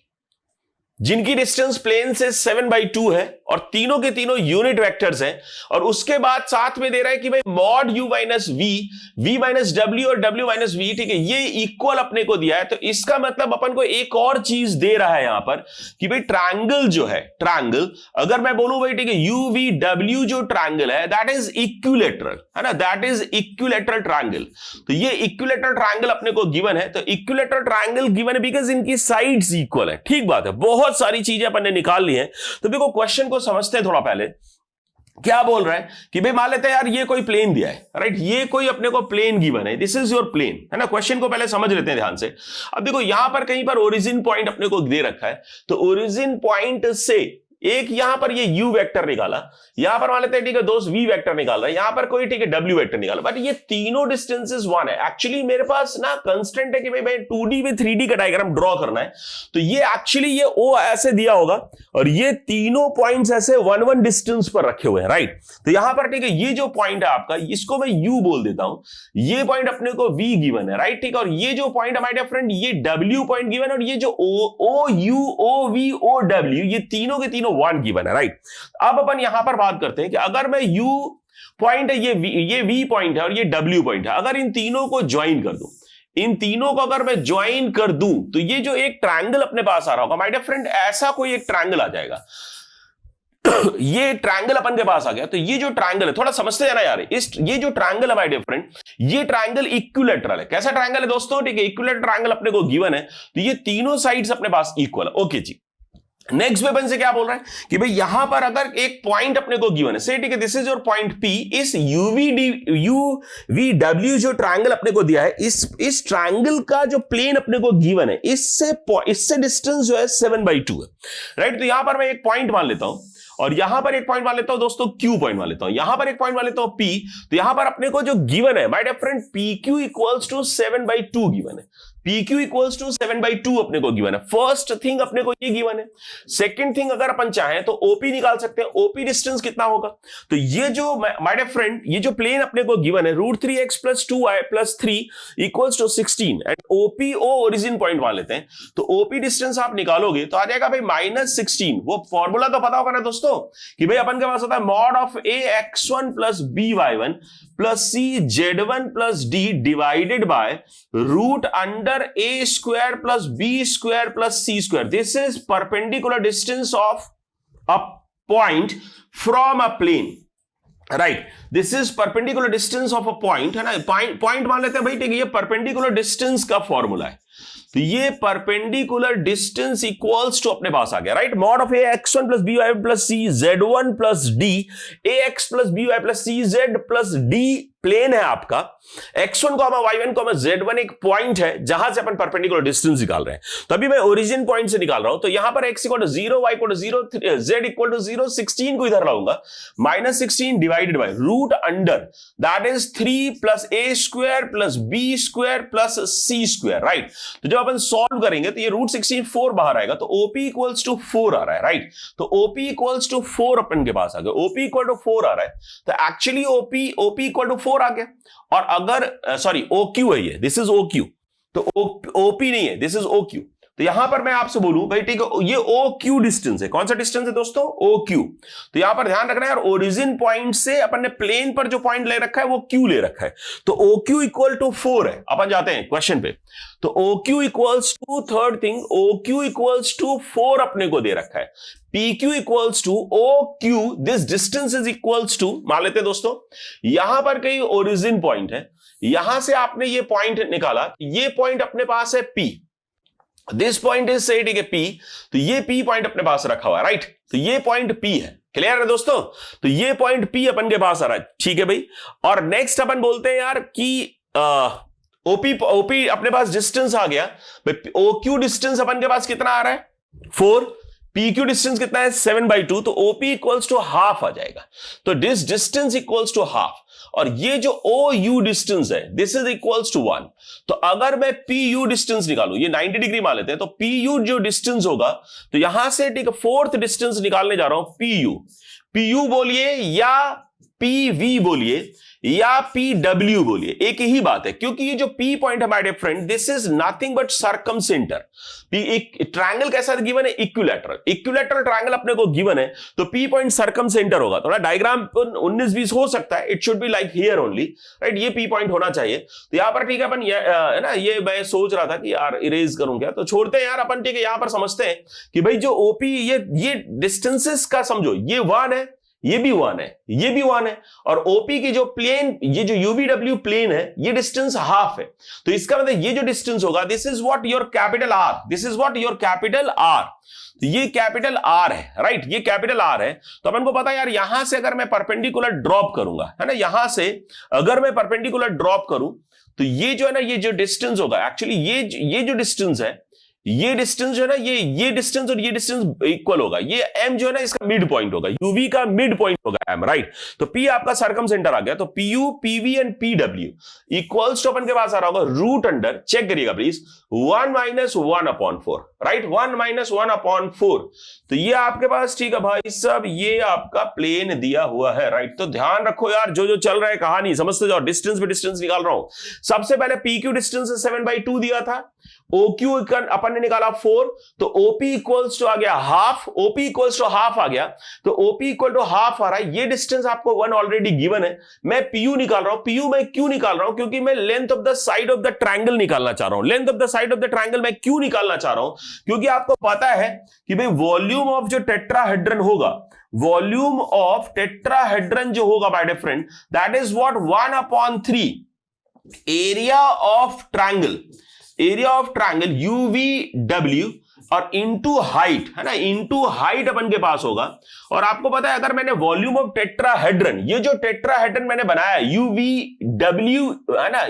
जिनकी डिस्टेंस प्लेन से 7/2 है और तीनों के तीनों यूनिट वेक्टर्स हैं, और उसके बाद साथ में दे रहा है कि भाई mod u minus v minus w और w माइनस v, ठीक है, ये इक्वल अपने को दिया है। तो इसका मतलब अपन को एक और चीज दे रहा है यहां पर कि भाई ट्रायंगल जो है, ट्रायंगल अगर मैं बोलूं भाई ठीक है UVW जो ट्रायंगल है दैट इज इक्विलेटरल, है ना, दैट इज इक्विलेटरल ट्रायंगल। तो ये इक्विलेटरल ट्रायंगल अपने को गिवन है, तो इक्विलेटरल ट्रायंगल गिवन है बिकॉज इनकी साइड्स इक्वल है। ठीक बात है, बहुत सारी चीजें अपन ने निकाल ली हैं। तो देखो क्वेश्चन को समझते हैं थोड़ा। पहले क्या बोल रहा है कि भाई मान लेते हैं यार ये कोई प्लेन दिया है, राइट, ये कोई अपने को प्लेन गिवन है, दिस इज योर प्लेन, है ना। क्वेश्चन को पहले समझ लेते हैं ध्यान से। अब देखो यहां पर कहीं पर ओरिजिन पॉइंट अपने को दे रखा है, तो ओरिजिन पॉइंट से एक यहां पर ये u वेक्टर निकाला, यहां पर मान लेते हैं ठीक है दोस्त v वेक्टर निकाल रहा है, यहां पर कोई ठीक है w वेक्टर निकाला, बट ये तीनों डिस्टेंसेस 1 है। एक्चुअली मेरे पास ना कंस्टेंट है कि भाई 2D में 3D का डायग्राम ड्रॉ करना है, तो ये एक्चुअली ये o ऐसे दिया होगा और ये तीनों पॉइंट्स ऐसे 1-1 डिस्टेंस पर रखे हुए हैं, राइट। तो यहां पर ठीक है ये जो पॉइंट है आपका, इसको मैं u बोल देता हूं, ये पॉइंट अपने को v गिवन है, राइट, ठीक। और ये जो पॉइंट है माय डियर फ्रेंड, ये w पॉइंट गिवन है, और ये जो o u o v o w, ये तीनों के तीनों 1 गिवन है, राइट। अब अपन यहां पर बात करते हैं कि अगर मैं u पॉइंट है, ये v पॉइंट है और ये w पॉइंट है, अगर इन तीनों को ज्वाइन कर दूं, इन तीनों को अगर मैं ज्वाइन कर दूं, तो ये जो एक ट्रायंगल अपने पास आ रहा होगा माय डियर फ्रेंड, ऐसा कोई एक ट्रायंगल आ जाएगा। ये ट्रायंगल अपन के पास आ गया। तो ये जो ट्रायंगल है, थोड़ा समझते जाना यार, ये जो ट्रायंगल है माय डियर फ्रेंड, ये ट्रायंगल इक्विलेटरल है। कैसा ट्रायंगल है दोस्तों, ठीक है, इक्विलेटरल ट्रायंगल अपने को गिवन है, तो ये तीनों साइड्स अपने पास इक्वल है। ओके जी, नेक्स्ट वेपन से क्या बोल रहा है कि भाई यहां पर अगर एक पॉइंट अपने को गिवन है, से ठीक है this is your point P, इस UVW जो ट्रायंगल अपने को दिया है, इस ट्रायंगल का जो प्लेन अपने को गिवन है, इससे डिस्टेंस जो है 7/2 है, राइट। तो यहां पर मैं एक पॉइंट मान लेता हूं और यहां पर एक पॉइंट मान लेता हूं दोस्तों, Q पॉइंट मान लेता हूं, यहां पर एक पॉइंट मान लेता हूं P। तो यहां पर अपने को जो गिवन है my dear friend, PQ equals to 7/2 given है, PQ इक्वल्स टू 7/2 अपने को गिवन है। फर्स्ट थिंग अपने को ये गिवन है। सेकंड थिंग अगर अपन चाहें तो OP निकाल सकते हैं, OP डिस्टेंस कितना होगा। तो ये जो माय डियर फ्रेंड, ये जो प्लेन अपने को गिवन है √3x + 2y + 3 equals to 16, and OPO origin point मान लेते हैं। तो OP डिस्टेंस आप निकालोगे तो आ जाएगा भाई -16। वो फॉर्मूला तो पता होगा ना दोस्तों कि भाई अपन के पास होता है mod of AX1 + BY1 + CZ1 + D divided by √√(((((() under A square plus B square plus C square, this is perpendicular distance of a point from a plane, right, this is perpendicular distance of a point, है ना, point मान लेते हैं भाई, ठीक है, ये perpendicular distance का फॉर्मूला है, तो ये परपेंडिकुलर डिस्टेंस इक्वल्स टू अपने पास आ गया, right, mod of A x1 plus B Y plus C z1 plus D A X plus B Y plus C Z plus D plane है आपका, x1 y1 z1 एक point है जहां से अपन परपेंडिकुलर डिस्टेंस निकाल रहे हैं, तो अभी मैं ओरिजिन पॉइंट से निकाल रहा हूं, तो यहां पर x equal to 0, y equal to 0, z equal to 0, 16 को इधर लाऊंगा, -16 divided by root under that is 3 plus A square plus B square plus C square, right, तो जब अपन सॉल्व करेंगे तो ये रूट 16 4 बाहर आएगा, तो OP इक्वल्स टू 4 आ रहा है, राइट, तो OP इक्वल्स टू 4 अपन के पास आ गया, OP इक्वल टू 4 आ रहा है, तो एक्चुअली OP इक्वल टू 4 आ गया, और अगर सॉरी OQ है ये, दिस इज OQ, तो OP नहीं है, दिस इज OQ, तो यहां पर मैं आपसे बोलूं भाई ठीक है, ये OQ डिस्टेंस है, कौन सा डिस्टेंस है दोस्तों, OQ, तो यहां पर ध्यान रखना है, ओरिजिन पॉइंट से अपन ने प्लेन पर जो पॉइंट ले रखा है वो Q ले रखा है, तो OQ इक्वल टू 4 है, अपन जाते हैं क्वेश्चन पे, तो OQ equals to, third thing, OQ equals to 4 अपने को दे रखा है, PQ equals to OQ, this distance is equals to, मान लेते हैं दोस्तों, यहां पर कहीं ओरिजिन पॉइंट है, यहां से आपने ये पॉइंट निकाला, ये पॉइंट अपने पास है P, दिस पॉइंट इज से ठीक है P, तो ये P पॉइंट अपने पास रखा हुआ है, राइट, तो ये पॉइंट P है, क्लियर है दोस्तों, तो ये पॉइंट P अपन के पास आ रहा है, ठीक है भाई, और नेक्स्ट अपन बोलते हैं यार कि OP अपने पास डिस्टेंस आ गया, OQ डिस्टेंस अपन के पास कितना आ रहा है 4, PQ डिस्टेंस कितना है 7/2, तो OP इक्वल्स टू हाफ आ जाएगा, तो this distance equals to half, और ये जो OU डिस्टेंस है दिस इज इक्वल्स टू 1, तो अगर मैं PU डिस्टेंस निकालूं, ये 90 डिग्री मान लेते हैं, तो PU जो डिस्टेंस होगा, तो यहां से ठीक है फोर्थ डिस्टेंस निकालने जा रहा हूं, PU बोलिए या PV बोलिए या PW बोलिए, एक ही बात है, क्योंकि ये जो P पॉइंट है my dear friend, this is nothing but circumcentre, एक ट्रायंगल कैसा गिवन है, इक्विलैटरल ट्रायंगल अपने को गिवन है, तो P पॉइंट सर्कमसेंटर होगा, थोड़ा डायग्राम 19-20 हो सकता है, it should be like here only, right, ये P पॉइंट होना चाहिए, तो यहां पर ठीक है अपन है ना, ये मैं सोच रहा था कि यार इरेज करूं क्या, तो छोड़ते हैं यार अपन, ठीक है, यहां पर समझते हैं कि भाई जो OP ये डिस्टेंसेस का समझो, ये 1 है, ये भी 1 है, ये भी 1 है, और OP की जो प्लेन, ये जो UVW प्लेन है, ये डिस्टेंस हाफ है, तो इसका मतलब ये जो डिस्टेंस होगा, this is what your capital R, this is what your capital R, तो ये कैपिटल R है, राइट, ये कैपिटल R है, तो अपन को पता है यार, यहां से अगर मैं परपेंडिकुलर ड्रॉप करूंगा, है ना, यहां से अगर मैं परपेंडिकुलर ड्रॉप करूं, तो ये जो है ना, ये जो डिस्टेंस होगा, एक्चुअली ये जो डिस्टेंस है, ये डिस्टेंस जो है ना, ये डिस्टेंस और ये डिस्टेंस इक्वल होगा, ये m जो है ना, इसका मिड पॉइंट होगा, UV का मिड पॉइंट होगा m, राइट, तो P आपका सर्कमसेंटर आ गया, तो PU PV and PW equals to अपन के पास आ रहा होगा रूट अंडर, चेक करिएगा प्लीज, 1 - 1/4, राइट, 1 - 1/4, तो ये आपके पास, ठीक है भाई साहब, ये आपका प्लेन दिया हुआ है, राइट, तो ध्यान रखो यार, जो चल रहा है कहानी समझते जाओ, डिस्टेंस पे डिस्टेंस निकाल रहा हूं, सबसे पहले PQ डिस्टेंस 7/2 दिया था, OQ अपन ने निकाला 4, तो OP इक्वल्स टू आ गया half, OP equals to half आ गया, तो OP इक्वल टू हाफ आ रहा है, ये डिस्टेंस आपको 1 ऑलरेडी गिवन है, मैं PU निकाल रहा हूं, PU मैं क्यों निकाल रहा हूं, क्योंकि मैं length of the side of the triangle निकालना चाह रहा हूं, length of the side of the triangle मैं क्यों निकालना चाह रहा हूं, क्योंकि आपको पता है कि भाई वॉल्यूम ऑफ जो टेट्राहेड्रन होगा, वॉल्यूम ऑफ टेट्राहेड्रन जो होगा by different, that is what 1/3 area of triangle, area of triangle UVW और इनटू हाइट, है ना, इनटू हाइट अपन के पास होगा, और आपको पता है अगर मैंने वॉल्यूम ऑफ टेट्राहेड्रन, ये जो टेट्राहेड्रन मैंने बनाया UVW, है ना,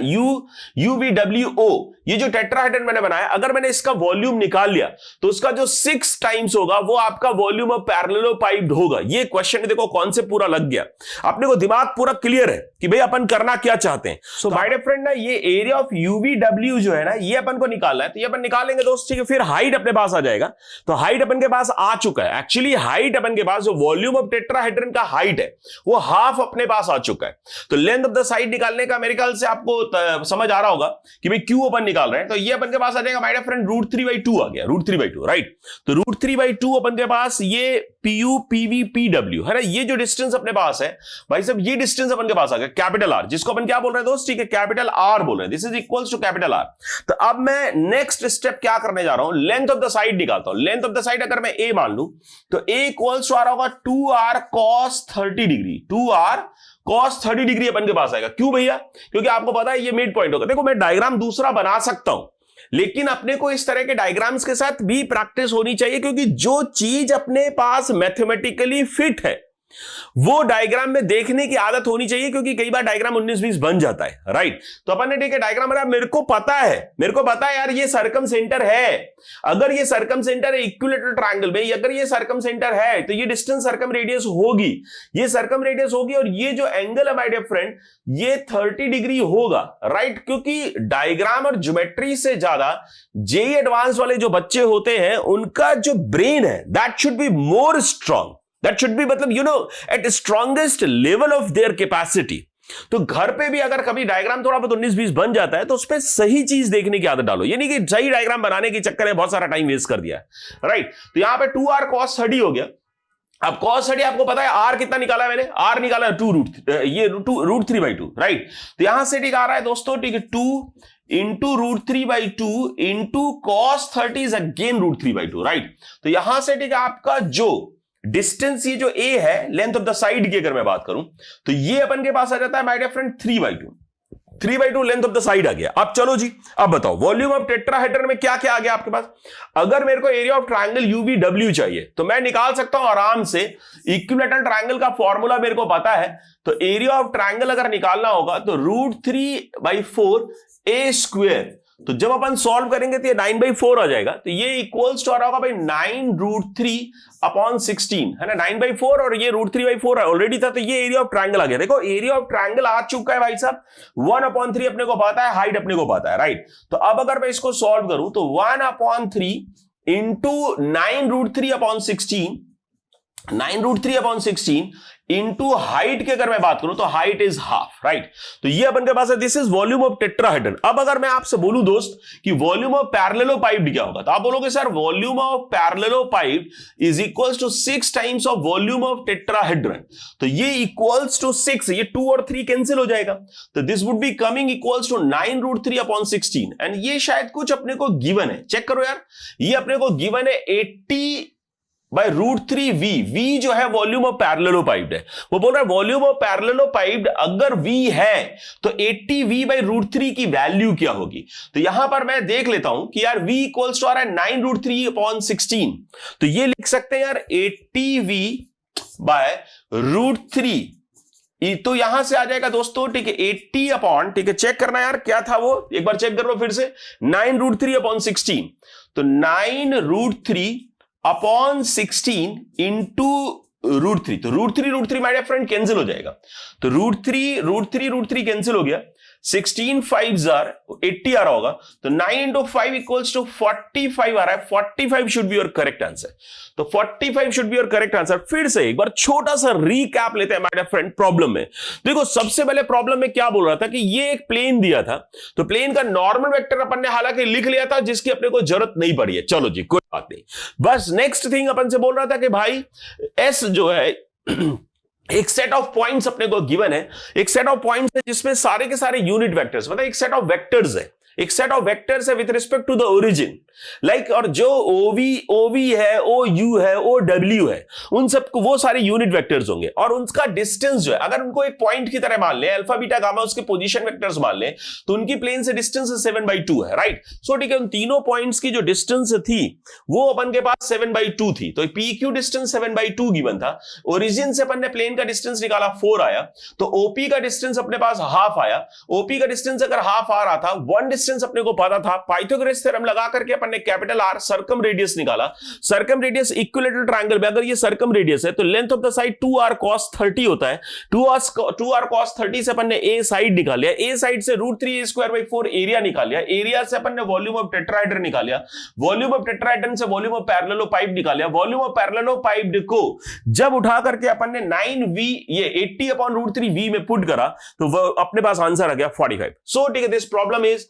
UVWO, ये जो टेट्राहेड्रन मैंने बनाया, अगर मैंने इसका वॉल्यूम निकाल लिया, तो उसका जो 6 टाइम्स होगा वो आपका वॉल्यूम ऑफ पैरेललोपाइप्ड होगा, ये क्वेश्चन देखो कॉन्सेप्ट पूरा लग गया, अपने को दिमाग पूरा क्लियर है कि भाई अपन करना क्या चाहते हैं, सो माय डियर फ्रेंड ना, ये एरिया ऑफ UVW जो है ना, ये अपन को निकालना है, तो ये अपन निकालेंगे दोस्त, ठीक है, फिर हाइट अपने पास आ जाएगा, तो हाइट अपन के पास आ चुका है, एक्चुअली हाइट अपन के पास जो वॉल्यूम ऑफ टेट्राहेड्रन का हाइट है वो हाफ अपने पास आ चुका है, तो लेंथ ऑफ द साइड निकालने का मेरे ख्याल से आपको समझ आ रहा होगा कि भाई क्यों अपन निकाल रहे हैं, तो ये अपन के पास आ जाएगा माय डियर फ्रेंड √3/2 आ गया, √3/2, राइट, तो √3/2 अपन के पास ये PU PV PW है ना, ये जो डिस्टेंस अपने पास है भाई साहब, ये डिस्टेंस अपन के पास आ गया कैपिटल R, जिसको अपन क्या बोल रहे हैं दोस्त, ठीक है, कैपिटल R बोल रहे हैं, this is equals to capital R। तो अब मैं नेक्स्ट स्टेप क्या करने जा रहा हूं, लेंथ ऑफ द साइड निकालता हूं। लेंथ ऑफ द साइड अगर मैं A मान लूं तो A इक्वल्स टू आ रहा होगा 2R cos 30 degree, 2R cos 30 degree अपन के पास आएगा। क्यों भैया, क्योंकि आपको पता है ये मिड पॉइंट होगा। देखो मैं डायग्राम दूसरा बना सकता हूं, लेकिन अपने को इस तरह के डायग्राम्स के साथ भी प्रैक्टिस होनी चाहिए, क्योंकि जो चीज अपने पास मैथमेटिकली फिट है वो डायग्राम में देखने की आदत होनी चाहिए, क्योंकि कई बार डायग्राम 19-20 बन जाता है, राइट। तो अपन ने ठीक है डायग्राम बनाया, मेरे को पता है यार ये सर्कम सेंटर है। अगर ये सर्कम सेंटर है इक्विलैटरल ट्रायंगल में, अगर ये सर्कम सेंटर है तो ये डिस्टेंस सर्कम रेडियस होगी, ये सर्कम रेडियस होगी, और ये जो एंगल है माय डियर फ्रेंड ये 30 डिग्री होगा, राइट। क्योंकि डायग्राम और ज्योमेट्री से ज्यादा जेईई एडवांस वाले जो बच्चे होते हैं उनका जो ब्रेन है that should be more strong, that should be मतलब you know at strongest level of their capacity. तो घर पे भी अगर कभी डायग्राम थोड़ा बहुत 19-20 बन जाता है तो उस पर सही चीज देखने की आदत डालो, यानी कि सही डायग्राम बनाने के चक्कर में बहुत सारा टाइम वेस्ट कर दिया है, राइट। तो यहां पे 2R cos 30 हो गया। अब cos 30 आपको पता है R कितना निकाला है मैंने, R निकाला है 2√3/2, राइट। तो यहां से ठीक आ रहा है दोस्तों, ठीक है, 2 into √3/2 into cos 30 is again √3/2, right. तो यहां से ठीक है आपका जो डिस्टेंस ये जो A है लेंथ ऑफ द साइड की अगर मैं बात करूं तो ये अपन के पास आ जाता है my dear friend 3/2 length of the side आ गया। अब चलो जी, अब बताओ वॉल्यूम ऑफ टेट्राहेड्रन में क्या क्या आ गया आपके पास। अगर मेरे को एरिया ऑफ ट्रायंगल UVW चाहिए तो मैं निकाल सकता हूं आराम से, इक्विलैटरल ट्रायंगल का फॉर्मूला मेरे को पता है। तो एरिया ऑफ ट्रायंगल अगर निकालना होगा तो √3/4 A²। तो जब अपन सॉल्व करेंगे तो ये 9/4 आ जाएगा। तो ये इक्वल्स टू आ रहा होगा भाई 9√3/16 है ना, 9/4, और ये √3/4 ऑलरेडी था, तो ये एरिया ऑफ ट्रायंगल आ गया। देखो एरिया ऑफ ट्रायंगल आ चुका है भाई साहब, 1/3 अपने को पता है, हाइट अपने को पता है, राइट। तो अब अगर मैं इसको सॉल्व करूं तो 1/3 इंटू 9√3/16 इंटू हाइट की अगर मैं बात करूं तो हाइट इज हाफ, राइट। तो ये अपन के पास है, this is volume of tetrahedron. अब अगर मैं आपसे बोलूं दोस्त कि वॉल्यूम ऑफ पैरेललोपाइप्ड क्या होगा, तो आप बोलोगे sir volume of parallelepiped is equals to 6 times of volume of tetrahedron. तो ये इक्वल्स टू 6, ये 2 और 3 कैंसिल हो जाएगा, तो this would be coming equals to 9√3/16। And ये शायद कुछ अपने को गिवन है, चेक करो यार, ये अपने को गिवन है 80/√3V। V जो है वॉल्यूम ऑफ पैरेललोपाइप्ड है, वो बोल रहा है वॉल्यूम ऑफ पैरेललोपाइप्ड अगर V है तो 80V/√3 की वैल्यू क्या होगी। तो यहां पर मैं देख लेता हूं कि यार V इक्वल्स टू आ रहा है 9√3/16, तो ये लिख सकते हैं यार 80V/√3। तो यहां से आ जाएगा दोस्तों, ठीक है, 80 ठीक है, चेक करना यार क्या था वो, एक बार चेक कर लो फिर से, 9√3/16। तो 9√3/16 इंटू √3, तो √3 माय डियर फ्रेंड कैंसिल हो जाएगा। तो √3 कैंसिल हो गया, 16 5s are 80 आ रहा होगा, तो 9 into 5 equals to 45 आ रहा है। 45 should be your correct answer। तो 45 should be your correct answer। फिर से एक बार छोटा सा रीकैप लेते हैं माय डियर फ्रेंड प्रॉब्लम में। देखो सबसे पहले प्रॉब्लम में क्या बोल रहा था कि ये एक प्लेन दिया था, तो प्लेन का नॉर्मल वेक्टर अपन ने हालांकि लिख लिया था, जिसकी अपने को जरूरत नहीं पड़ी है, चलो जी कोई बात नहीं। बस नेक्स्ट थिंग अपन से बोल रहा था कि भाई एस जो है एक सेट ऑफ पॉइंट्स अपने को गिवन है, एक सेट ऑफ पॉइंट्स है जिसमें सारे के सारे यूनिट वेक्टर्स, मतलब एक सेट ऑफ वेक्टर्स है, एक सेट ऑफ वेक्टर्स है with respect to the origin, like, और जो ओवी है, OU है, OW है, उन सबको वो सारे यूनिट वेक्टर्स होंगे, और उनका डिस्टेंस जो है अगर उनको एक पॉइंट की तरह मान ले, अल्फा बीटा गामा उसके पोजीशन वेक्टर्स मान ले, तो उनकी प्लेन से डिस्टेंस 7/2 है, राइट। सो ठीक है, उन तीनों पॉइंट्स की जो डिस्टेंस थी वो अपन के पास 7/2 थी, तो PQ डिस्टेंस 7/2 गिवन था। ओरिजिन से अपन ने प्लेन का डिस्टेंस निकाला 4 आया, तो OP का डिस्टेंस अपने पास हाफ आया। OP का डिस्टेंस अगर हाफ आ रहा था, 1 डिस्टेंस अपने को पता था, पाइथागोरस थ्योरम लगा करके अपन ने कैपिटल R सर्कम रेडियस निकाला। सर्कम रेडियस इक्विलैटरल ट्रायंगल में अगर ये सर्कम रेडियस है तो length of the side 2R cos 30 होता है। 2R cos 30 से अपन ने A साइड निकाल लिया, A साइड से √3A²/4 एरिया निकाल लिया, एरिया से अपन ने वॉल्यूम ऑफ टेट्राहेड्रन निकाल लिया, वॉल्यूम ऑफ टेट्राहेड्रन से वॉल्यूम ऑफ पैरेललोपाइप्ड निकाल लिया। वॉल्यूम ऑफ पैरेललोपाइप्ड को जब उठा करके अपन ने 9V ये 80/√3V में पुट करा तो अपने पास आंसर आ गया 45। सो ठीक है, this problem is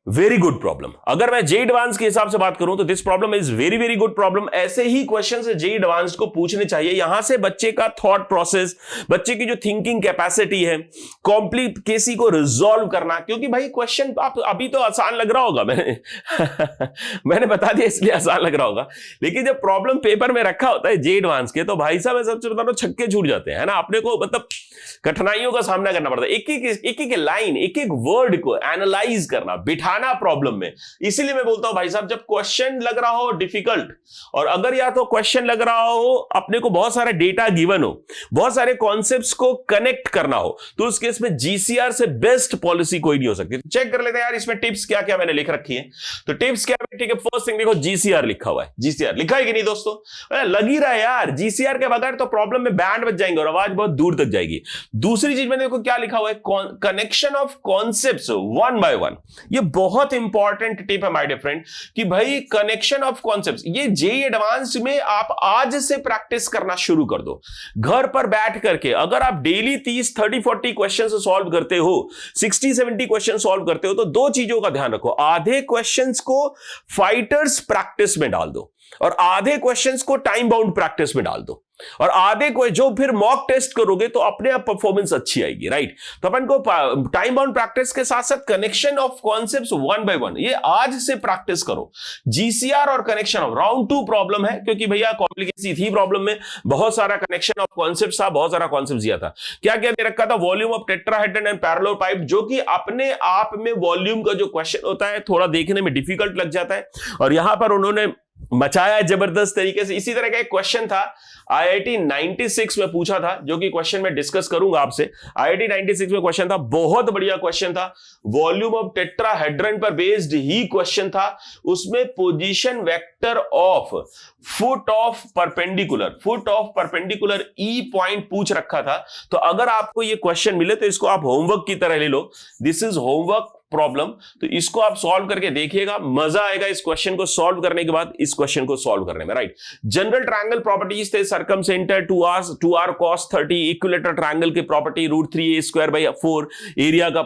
very good problem. अगर मैं जे एडवांस के हिसाब से बात करूं तो this problem is very very good problem. ऐसे ही क्वेश्चन से जे एडवांस को पूछने चाहिए। यहां से बच्चे का थॉट प्रोसेस, बच्चे की जो थिंकिंग कैपेसिटी है, कॉम्प्लिकेसी को रिजॉल्व करना, क्योंकि भाई क्वेश्चन आप अभी तो आसान लग रहा होगा, मैंने मैंने बता दिया इसलिए आसान लग रहा होगा, लेकिन जब प्रॉब्लम पेपर में रखा होता है जे एडवांस के, तो भाई साहब मैं सबसे बता रहा हूं छक्के छूट जाते हैं, है ना। अपने को मतलब कठिनाइयों का सामना करना पड़ता है, एक एक लाइन, एक एक वर्ड को एनालाइज करना, बिठाना प्रॉब्लम में। इसीलिए मैं बोलता हूं भाई साहब, जब क्वेश्चन लग रहा हो डिफिकल्ट, और अगर या तो क्वेश्चन लग रहा हो अपने को बहुत सारा डेटा गिवन हो, बहुत सारे कॉन्सेप्ट्स को कनेक्ट करना हो, तो उस केस में जीसीआर से बेस्ट पॉलिसी कोई नहीं हो सकती। चेक कर लेते हैं यार इसमें टिप्स क्या क्या मैंने लिख रखी है। तो टिप्स क्या है, ठीक है, फर्स्ट थिंग देखो जीसीआर लिखा हुआ है। जीसीआर लिखा है कि नहीं दोस्तों, लग ही रहा है यार, जीसीआर के बगैर तो प्रॉब्लम में बैंड बज जाएंगे और आवाज बहुत दूर तक जाएगी। दूसरी चीज में देखो क्या लिखा हुआ है, connection of concepts one by one. ये बहुत इंपॉर्टेंट टिप है माय डियर फ्रेंड, कि भाई कनेक्शन ऑफ कॉन्सेप्ट्स, ये जेईई एडवांस में आप आज से प्रैक्टिस करना शुरू कर दो। घर पर बैठ करके अगर आप डेली 30, 30, 40 क्वेश्चन सॉल्व करते हो, 60, 70 क्वेश्चन सॉल्व करते हो, तो दो चीजों का ध्यान रखो। आधे क्वेश्चंस को फाइटर्स प्रैक्टिस में डाल दो और आधे क्वेश्चंस को टाइम बाउंड प्रैक्टिस में डाल दो, और आधे को जो फिर मॉक टेस्ट करोगे तो अपने आप परफॉर्मेंस अच्छी आएगी, राइट। तो अपन को टाइम बाउंड प्रैक्टिस के साथ साथ connection of concepts one by one, ये आज से प्रैक्टिस करो। जीसीआर और कनेक्शन ऑफ राउंड 2 प्रॉब्लम है, क्योंकि भैया कॉम्प्लिकेसी थी प्रॉब्लम में, बहुत सारा कनेक्शन ऑफ कॉन्सेप्ट्स था, बहुत सारा कॉन्सेप्ट दिया था। क्या क्या दे रखा था, volume of tetrahedron and parallel pipe, जो कि अपने आप में वॉल्यूम का जो क्वेश्चन होता है थोड़ा देखने में डिफिकल्ट लग जाता है, और यहां पर उन्होंने मचाया जबरदस्त तरीके से। इसी तरह का एक क्वेश्चन था आईआईटी 96 में पूछा था, जो कि क्वेश्चन में डिस्कस करूंगा आपसे। आईआईटी 96 में क्वेश्चन था, बहुत बढ़िया क्वेश्चन था, वॉल्यूम ऑफ टेट्राहेड्रन पर बेस्ड ही क्वेश्चन था। उसमें position vector of foot of perpendicular E point पूछ रखा था। तो अगर आपको ये क्वेश्चन मिले तो इसको आप होमवर्क की तरह ले लो, दिस इज होमवर्क प्रॉब्लम। तो इसको आप सॉल्व करके देखिएगा, मजा आएगा इस क्वेश्चन को सॉल्व करने के बाद, इस क्वेश्चन को सॉल्व करने में, राइट। जनरल ट्रायंगल प्रॉपर्टीज थे, सर्कमसेंटर 2r cos 30, इक्विलेटरल ट्रायंगल की प्रॉपर्टी √3a²/4, एरिया का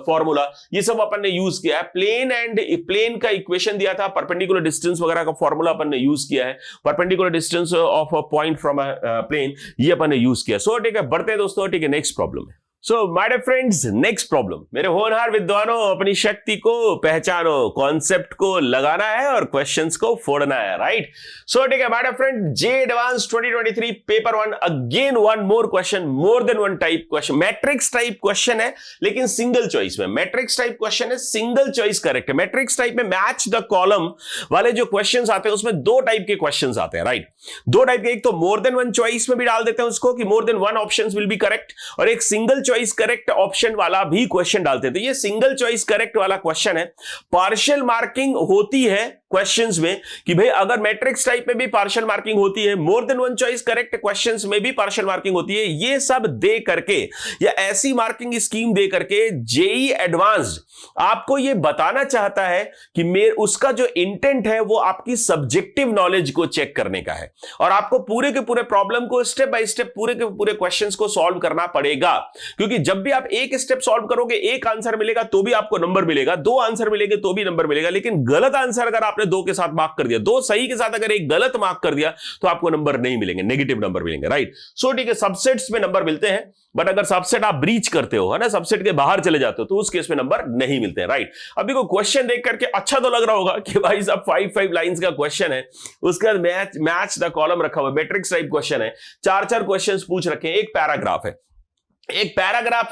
फॉर्मूला, ये सब अपन ने यूज किया है। प्लेन का इक्वेशन दिया था, परपेंडिकुलर डिस्टेंस वगैरह का फॉर्मूला अपन ने यूज किया है, perpendicular distance of a point from a plane, ये अपन ने यूज किया। सो ठीक है, बढ़ते हैं दोस्तों, ठीक है, नेक्स्ट प्रॉब्लम है। So my dear friends, next problem, मेरे होनहार विद्वानों, अपनी शक्ति को पहचानो, कॉन्सेप्ट को लगाना है और क्वेश्चंस को फोड़ना है, राइट। सो ठीक है my dear friend, J advance 2023 paper 1, again one more question, more than one type question, matrix type question है, लेकिन सिंगल चॉइस में। मैट्रिक्स टाइप क्वेश्चन है, सिंगल चॉइस करेक्ट है। मैट्रिक्स टाइप में मैच द कॉलम वाले जो questions आते हैं, उसमें दो टाइप के क्वेश्चंस आते हैं, राइट। दो टाइप के, एक तो मोर देन वन चॉइस में भी डाल देते हैं उसको, कि मोर than one options will be correct, और एक सिंगल चॉइस करेक्ट ऑप्शन वाला भी क्वेश्चन डालते हैं। तो ये सिंगल चॉइस करेक्ट वाला क्वेश्चन है। पार्शियल मार्किंग होती है क्वेश्चंस में, कि भाई अगर मैट्रिक्स टाइप में भी पार्शियल मार्किंग होती है, मोर than one choice correct questions में भी पार्शियल मार्किंग होती है। ये सब दे करके, या ऐसी मार्किंग स्कीम दे करके, जेईई एडवांस्ड आपको ये बताना चाहता है कि उसका जो इंटेंट है वो आपकी सब्जेक्टिव नॉलेज को चेक करने का है, और आपको पूरे के पूरे प्रॉब्लम को स्टेप बाय स्टेप, पूरे के पूरे क्वेश्चंस को सॉल्व करना पड़ेगा। क्योंकि जब भी आप एक स्टेप सॉल्व करोगे, एक आंसर मिलेगा तो भी आपको नंबर मिलेगा, दो आंसर मिलेंगे तो भी नंबर मिलेगा, लेकिन गलत आंसर अगर आपने दो के साथ मार्क कर दिया, दो सही के साथ अगर एक गलत मार्क कर दिया, तो आपको नंबर नहीं मिलेंगे, नेगेटिव नंबर मिलेंगे, राइट। सो ठीक है, सबसेट्स में नंबर मिलते हैं, बट अगर सबसेट आप ब्रीच करते हो, है ना, सबसेट के बाहर चले जाते हो, तो उस केस में नंबर नहीं मिलते हैं, राइट। अभी को क्वेश्चन देख करके अच्छा तो लग रहा होगा कि भाई साहब 5 लाइंस का क्वेश्चन है, उसके बाद मैच द कॉलम रखा हुआ है, मैट्रिक्स टाइप क्वेश्चन है, 4 क्वेश्चंस पूछ रखे हैं, एक पैराग्राफ है,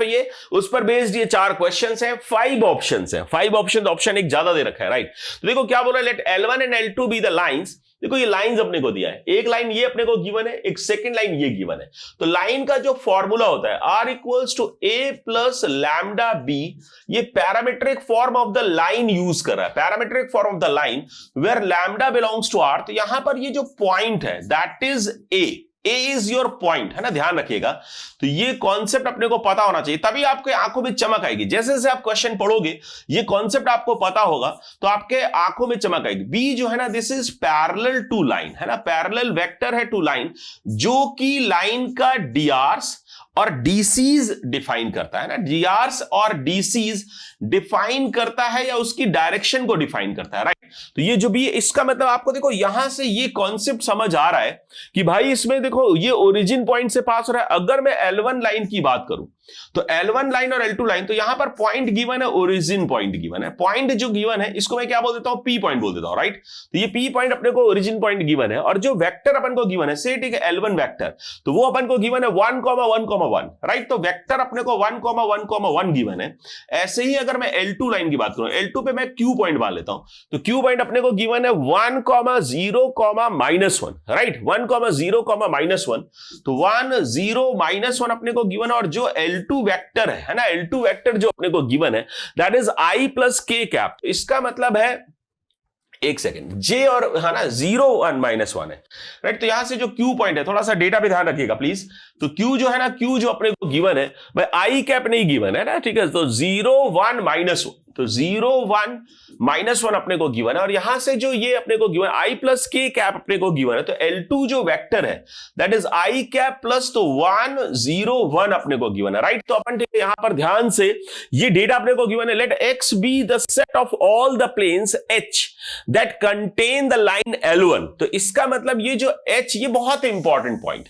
ये उस पर बेस्ड ये 4 क्वेश्चंस हैं, 5 ऑप्शंस हैं, 5 ऑप्शन एक ज्यादा दे रखा है, राइट। तो देखो क्या बोला, let L1 and L2 be the lines. देखो ये लाइंस अपने को दिया है, एक लाइन ये अपने को गिवन है, एक सेकंड लाइन ये गिवन है। तो लाइन का जो फॉर्मूला होता है R equals to A plus lambda B, ये parametric form of the line use कर रहा है, parametric form of the line where lambda belongs to R। तो यहां पर ये जो पॉइंट है that is A is your point, है ना, ध्यान रखिएगा। तो ये कॉन्सेप्ट अपने को पता होना चाहिए, तभी आपके आंखों में चमक आएगी। जैसे जैसे आप क्वेश्चन पढ़ोगे, ये कॉन्सेप्ट आपको पता होगा तो आपके आंखों में चमक आएगी। बी जो है ना, this is parallel to line, है ना, पैरेलल वेक्टर है टू लाइन, जो कि लाइन का डीआरस और डीसीज डिफाइन करता है ना, जीआरस और डीसीज डिफाइन करता है या उसकी डायरेक्शन को डिफाइन करता है, राइट। तो ये जो भी इसका मतलब आपको देखो यहां से ये कॉन्सेप्ट समझ आ रहा है कि भाई इसमें देखो ये ओरिजिन पॉइंट से पास हो रहा है। अगर मैं L1 लाइन की बात करूं तो L1 लाइन और L2 लाइन, तो यहां पर पॉइंट गिवन है, ओरिजिन पॉइंट गिवन है। पॉइंट जो गिवन है इसको मैं क्या बोल देता हूं, पी पॉइंट बोल देता हूं, राइट। तो ये पी पॉइंट अपने को ओरिजिन पॉइंट गिवन है, और जो वेक्टर अपन को गिवन है से ठीक है L1 वेक्टर, तो वो अपन को गिवन है 1,1,1, राइट। तो वेक्टर अपने को 1,1,1 गिवन है। ऐसे ही अगर मैं L2 लाइन की बात करूं, L2 पे मैं क्यू पॉइंट मान लेता हूं, तो क्यू पॉइंट अपने को गिवन है 1,0,-1, राइट। 1,0,-1, तो 1,0,-1 अपने को गिवन है। और जो L2 वेक्टर है ना, L2 वेक्टर जो अपने को गिवन है that is I plus K cap. इसका मतलब है, एक सेकेंड, J और है ना 0, 1, -1 है, राइट। तो यहां से जो Q पॉइंट है, थोड़ा सा डेटा पे ध्यान रखिएगा प्लीज। तो Q जो है ना, Q जो अपने को गिवन है भाई I कैप नहीं गिवन है ना, ठीक है। तो 0, 1, -1, तो 0, 1, -1 अपने को गिवन है। और यहां से जो ये अपने को given I plus K cap अपने को गिवन है, तो L2 जो वेक्टर है that is I cap plus, तो 1, 0, 1 अपने को गिवन है, राइट। तो अपन यहां पर ध्यान से ये डेटा अपने को गिवन है, let X be the set of all the planes H that contain the line L1। तो इसका मतलब ये जो H, ये बहुत इंपॉर्टेंट पॉइंट,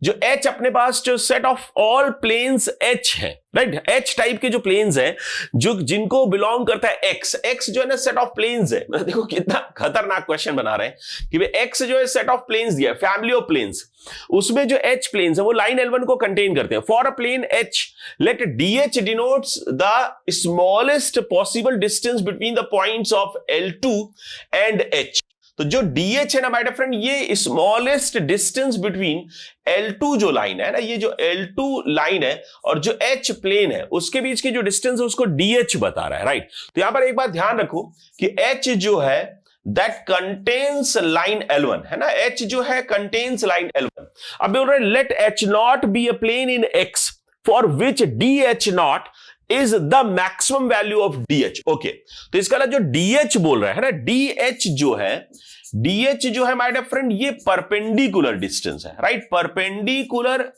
जो H अपने पास जो set of all planes H है, राइट। H टाइप के जो प्लेन्स हैं जो जिनको बिलोंग करता है X जो है ना सेट ऑफ प्लेन्स है। देखो कितना खतरनाक क्वेश्चन बना रहे हैं कि भाई X जो है सेट ऑफ प्लेन्स दिया है, फैमिली ऑफ प्लेन्स, उसमें जो H प्लेन्स है वो लाइन L1 को कंटेन करते हैं। For a plane H let DH denotes the smallest possible distance between the points of L2 and H। तो जो DH है ना माय डियर फ्रेंड, ये स्मॉलेस्ट डिस्टेंस बिटवीन L2 जो लाइन है ना, ये जो L2 लाइन है और जो H प्लेन है उसके बीच की जो डिस्टेंस है उसको DH बता रहा है, राइट। तो यहां पर एक बात ध्यान रखो कि H जो है दैट कंटेन्स लाइन L1 है ना, H जो है कंटेन्स लाइन L1। अब बोल रहे let H not be a plane in X for which DH not is the maximum value of DH। Okay, तो इसका जो DH बोल रहा है ना, DH जो है माय डियर फ्रेंड, ये परपेंडिकुलर डिस्टेंस है, right. Perpendicular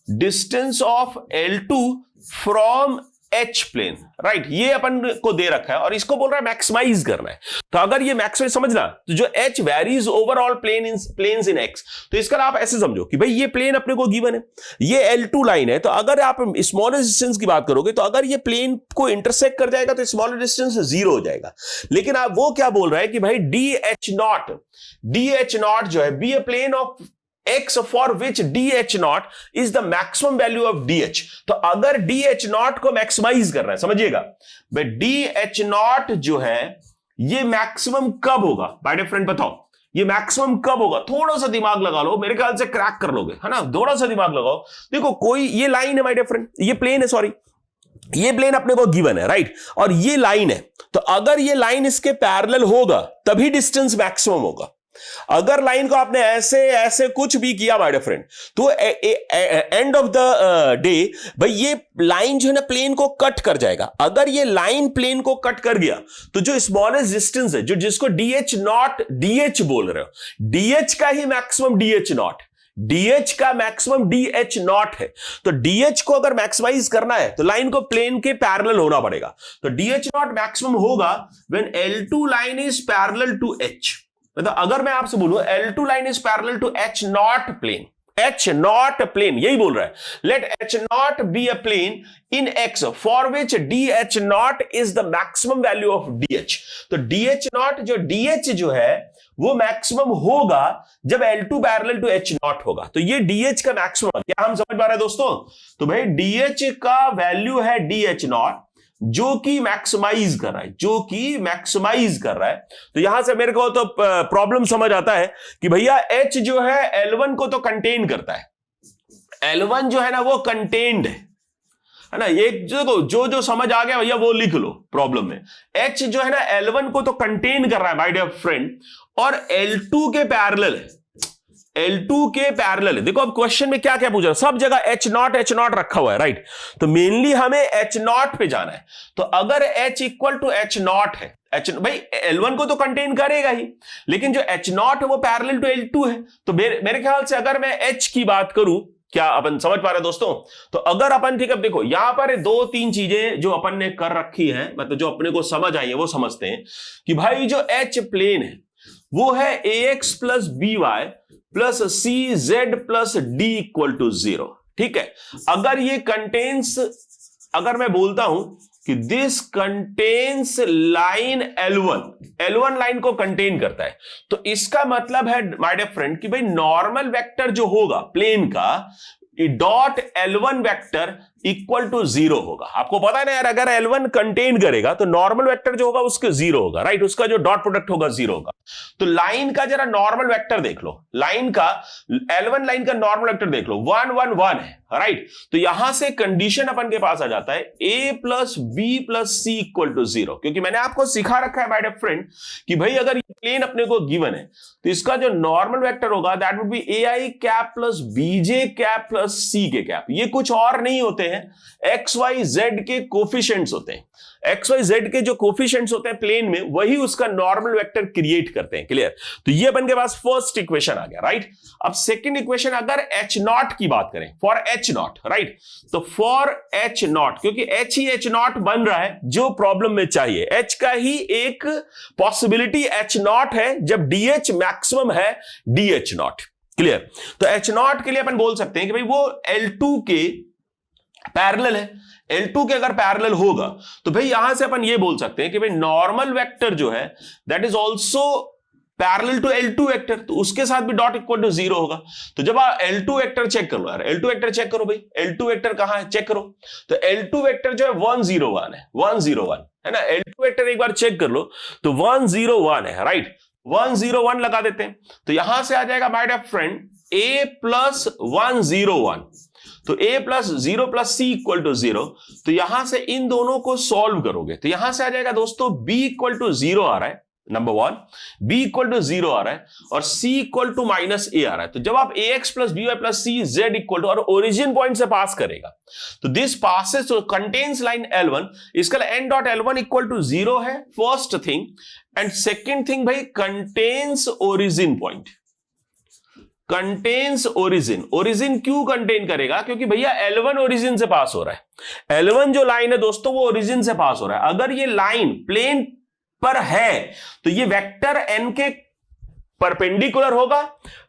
distance of L2 from H plane, right. ये अपन को दे रखा है और इसको बोल रहा है मैक्सिमाइज करना है। तो अगर ये मैक्सिमाइज समझना, तो जो H वेरीज ओवरऑल प्लेन्स इन X, तो इसका आप ऐसे समझो कि भाई ये प्लेन अपने को गिवन है, ये L2 लाइन है। तो अगर आप स्मॉलेस्ट डिस्टेंस की बात करोगे तो अगर ये प्लेन को इंटरसेक्ट कर जाएगा तो स्मॉलेस्ट डिस्टेंस 0 हो जाएगा। लेकिन आप वो क्या बोल रहा है कि भाई DH नॉट जो है be a plane of X for which DH naught is the maximum value of DH। तो अगर DH naught को मैक्सिमाइज करना है, समझिएगा भाई DH naught जो है ये मैक्सिमम कब होगा, माय डियर फ्रेंड बताओ ये मैक्सिमम कब होगा। थोड़ा सा दिमाग लगा लो, मेरे ख्याल से क्रैक कर लोगे, है ना। थोड़ा सा दिमाग लगाओ। देखो कोई ये लाइन है माय डियर फ्रेंड, ये प्लेन है, सॉरी ये प्लेन अपने को गिवन है, राइट। और ये लाइन है, तो अगर ये लाइन इसके पैरेलल होगा तभी डिस्टेंस मैक्सिमम होगा। अगर लाइन को आपने ऐसे ऐसे कुछ भी किया माय डियर फ्रेंड, तो एंड ऑफ द डे भाई ये लाइन जो है ना प्लेन को कट कर जाएगा। अगर ये लाइन प्लेन को कट कर गया तो जो स्मॉलेस्ट डिस्टेंस है, जो जिसको DH नॉट DH बोल रहे हो, DH का ही मैक्सिमम DH नॉट, DH का मैक्सिमम DH नॉट है। तो DH को अगर मैक्सिमाइज करना है तो लाइन को प्लेन के पैरेलल होना पड़ेगा। तो DH नॉट मैक्सिमम होगा when L2 line is parallel to H। मतलब अगर मैं आपसे बोलूं L2 line is parallel to H not plane, H not plane यही बोल रहा है। Let H not be a plane in X for which DH not is the maximum value of DH। तो DH नॉट जो DH जो है वो maximum होगा जब L2 parallel to H not होगा। तो ये DH का मैक्सिमम, क्या हम समझ पा रहे हैं दोस्तों। तो भाई DH का वैल्यू है DH नॉट जो कि मैक्सिमाइज कर रहा है, तो यहां से मेरे को तो प्रॉब्लम समझ आता है कि भैया H जो है L1 को तो कंटेन करता है, L1 जो है ना वो कंटेन्ड है ना। एक जो समझ आ गया भैया वो लिख लो प्रॉब्लम में। H जो है ना L1 को तो कंटेन कर रहा है माय डियर फ्रेंड, और L2 के पैरेलल है, L2 के पैरेलल है। देखो अब क्वेश्चन में क्या क्या पूछ रहा है, सब जगह H नॉट रखा हुआ है, राइट। तो मेनली हमें H नॉट पे जाना है। तो अगर H equal to H not है, भाई L1 को तो कंटेन करेगा ही, लेकिन जो H नॉट है वो पैरेलल टू L2 है। तो मेरे ख्याल से अगर मैं H की बात करूं क्या अपन समझ पा रहे हैं दोस्तों? तो अगर अपन, ठीक है, देखो यहां पर दो तीन चीजें जो अपन ने कर रखी है, मतलब जो अपने को समझ आई है वो समझते हैं कि भाई जो एच प्लेन है वो है ax plus B Y plus C Z plus D equal to 0। ठीक है, अगर ये कंटेन्स, अगर मैं बोलता हूं कि this contains line L1 line को कंटेन करता है, तो इसका मतलब है माय डियर फ्रेंड कि भाई नॉर्मल वेक्टर जो होगा प्लेन का dot L1 vector equal to 0 होगा। आपको पता है ना यार, अगर L1 कंटेन करेगा तो नॉर्मल वेक्टर जो होगा उसके 0 होगा, राइट, उसका जो डॉट प्रोडक्ट होगा 0 होगा। तो लाइन का जरा नॉर्मल वेक्टर देख लो, लाइन का L1 लाइन का नॉर्मल वेक्टर देख लो, 1 1 1 है, राइट। तो यहां से कंडीशन अपन के पास आ जाता है a plus B plus C equal to 0, क्योंकि मैंने आपको सिखा रखा है माय डियर फ्रेंड कि भाई अगर ये प्लेन अपने को गिवन है तो इसका जो नॉर्मल वेक्टर होगा that would be ai cap plus bj cap plus c के कैप। ये कुछ और नहीं होते हैं, एक्स वाई जेड के कोफिशिएंट्स होते हैं। एक्स वाई जेड के जो कोफिशिएंट्स होते हैं प्लेन में, वही उसका नॉर्मल वेक्टर क्रिएट करते हैं। क्लियर? तो ये अपन के पास फर्स्ट इक्वेशन आ गया, राइट। अब सेकंड इक्वेशन, अगर एच नॉट की बात करें, फॉर एच नॉट, राइट, तो फॉर एच नॉट, क्योंकि एच ही एच नॉट बन रहा है जो प्रॉब्लम में चाहिए, एच का ही एक पॉसिबिलिटी एच नॉट है जब डीएच मैक्सिमम है डीएच नॉट। क्लियर? तो एच नॉट के लिए अपन बोल सकते हैं कि भाई वो L2 के पैरेलल है। L2 के अगर पैरेलल होगा तो भाई यहां से अपन ये बोल सकते हैं कि भाई नॉर्मल वेक्टर जो है that is also parallel to L2 vector, तो उसके साथ भी डॉट इक्वल टू 0 होगा। तो जब आप L2 वेक्टर चेक कर लो यार, L2 वेक्टर चेक करो भाई, L2 वेक्टर कहां है चेक करो। तो L2 वेक्टर जो है 1 0 1 है, 1 0 1 है ना। L2 वेक्टर एक बार चेक कर लो तो 1 0 1 है, राइट। 1 0 1 लगा देते हैं तो यहां से आ जाएगा my dear friend a plus 1 0 1, तो a plus 0 plus C equal to 0। तो यहां से इन दोनों को सॉल्व करोगे तो यहां से आ जाएगा दोस्तों b इक्वल टू 0 आ रहा है, नंबर 1, b इक्वल टू 0 आ रहा है और c equal to minus a आ रहा है। तो जब आप ax plus B Y plus C Z equal to, और ओरिजिन पॉइंट से पास करेगा तो this passes to contains line L1, इसका N dot L1 equal to 0 है, first thing. And second thing भाई contains origin point, contains origin. Origin क्यों contain करेगा? क्योंकि भैया L1 ओरिजिन से पास हो रहा है। L1 जो लाइन है दोस्तों वो ओरिजिन से पास हो रहा है। अगर ये लाइन प्लेन पर है तो ये वेक्टर n के परपेंडिकुलर होगा,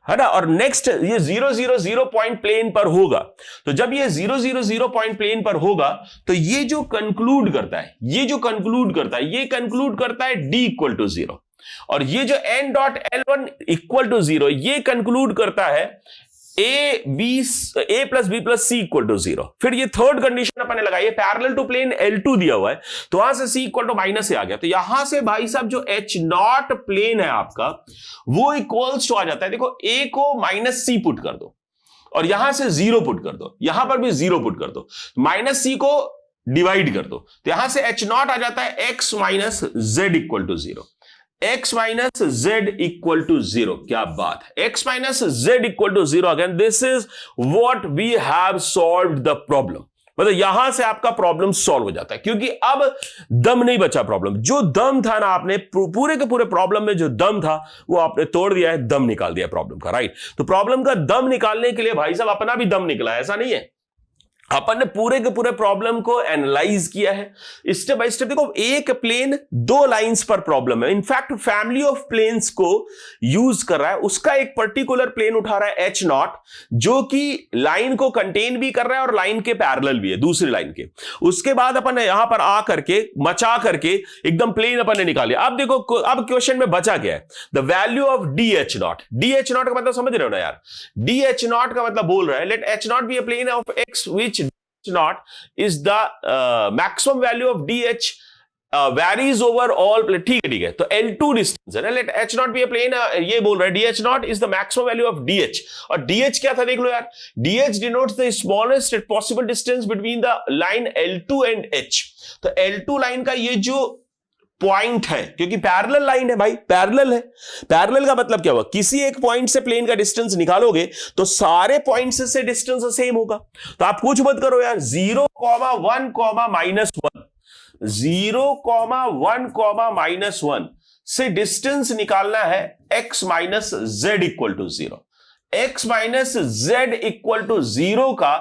है ना, और नेक्स्ट ये 0 0 0 पॉइंट प्लेन पर होगा। तो जब ये 0 0 0 पॉइंट प्लेन पर होगा तो ये जो कंक्लूड करता है, ये जो कंक्लूड करता है, ये कंक्लूड करता है d इक्वल टू 0, और ये जो n dot L1 equal to 0 ये कंक्लूड करता है a plus B plus C equal to 0। फिर ये थर्ड कंडीशन अपन ने लगाई है, पैरेलल टू प्लेन L2 दिया हुआ है तो वहां से c इक्वल टू माइनस से आ गया। तो यहां से भाई साहब जो H नॉट प्लेन है आपका वो इक्वल्स टू आ जाता है, देखो a को माइनस सी पुट कर दो और यहां से 0 पुट कर दो, यहां पर भी 0 पुट कर दो, माइनस सी को डिवाइड कर दो तो यहां से H नॉट आ जाता है x minus Z equal to 0, x minus Z equal to 0। क्या बात है, x minus Z equal to 0। Again this is what we have solved the problem, मतलब यहां से आपका प्रॉब्लम सॉल्व हो जाता है, क्योंकि अब दम नहीं बचा प्रॉब्लम। जो दम था ना, आपने पूरे के पूरे प्रॉब्लम में जो दम था वो आपने तोड़ दिया है, दम निकाल दिया प्रॉब्लम का, राइट। तो प्रॉब्लम का दम निकालने के लिए भाई साहब अपना भी दम निकला है, ऐसा नहीं है, अपन ने पूरे के पूरे प्रॉब्लम को एनालाइज किया है स्टेप बाय स्टेप। देखो एक प्लेन दो लाइंस पर प्रॉब्लम है, इनफैक्ट फैमिली ऑफ प्लेन्स को यूज कर रहा है, उसका एक पर्टिकुलर प्लेन उठा रहा है एच नॉट जो कि लाइन को कंटेन भी कर रहा है और लाइन के पैरेलल भी है दूसरी लाइन के। उसके बाद अपन ने यहां पर आ करके मचा करके एकदम प्लेन अपन ने निकाले। अब देखो अब क्वेश्चन में बचा क्या है, the value of D H not. D H not का मतलब समझ रहे हो ना यार, डी एच नॉट का मतलब बोल रहा है let H not be a plane of X which not is the maximum value of dh varies over all plane। ठीक है, तो L2 डिस्टेंस है ना, let h not be a plane, ये बोल रहा है dh not is the maximum value of dh। और dh क्या था देख लो यार, dh denotes the smallest possible distance between the line L2 and h। तो L2 लाइन का ये जो पॉइंट है, क्योंकि पैरेलल लाइन है भाई, पैरेलल है, पैरेलल का मतलब क्या हुआ, किसी एक पॉइंट से प्लेन का डिस्टेंस निकालोगे तो सारे पॉइंट्स से डिस्टेंस सेम होगा। तो आप कुछ मत करो यार, 0, 1, -1, 0, 1, -1 से डिस्टेंस निकालना है x minus Z equal to 0, x minus Z equal to 0 का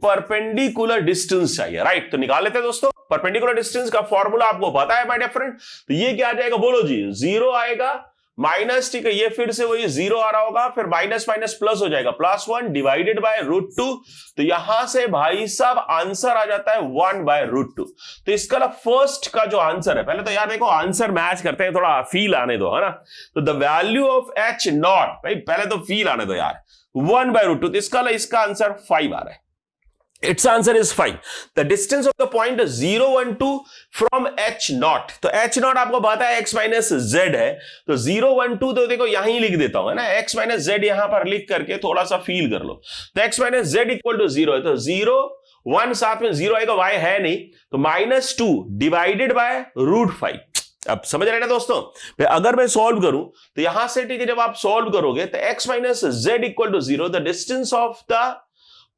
परपेंडिकुलर डिस्टेंस चाहिए, राइट। तो निकाल लेते हैं दोस्तों। परपेंडिकुलर डिस्टेंस का फॉर्मूला आपको पता है माय डियर फ्रेंड। तो ये क्या आ जाएगा बोलो जी, 0 आएगा माइनस, ठीक है, ये फिर से वही 0 आ रहा होगा, फिर माइनस माइनस प्लस हो जाएगा, +1 डिवाइडेड बाय √2। तो यहां से भाई साहब आंसर आ जाता है 1/√2। तो इसका फर्स्ट का जो आंसर है, पहले तो यार देखो आंसर मैच करते हैं, थोड़ा फील आने दो, है ना। तो द वैल्यू ऑफ h0, भाई पहले तो फील आने दो यार, 1/√2। तो इसका आंसर 5 आ रहा है। Its answer is 5. The distance of the point 0, 1, 2 from h0. तो h0 आपको पता है x माइनस z है, तो 0, 1, 2 तो देखो यहीं लिख देता हूं, है ना। x माइनस z यहां पर लिख करके थोड़ा सा फील कर लो। तो x minus z equal to 0 है, तो 0, 1 साथ में 0 आएगा, y है नहीं, तो -2 डिवाइडेड बाय √5। अब समझ रहे हैं ना दोस्तों। अगर मैं सॉल्व करूं तो यहां से, ठीक है, जब आप सॉल्व करोगे तो x minus z equal to 0, the distance of the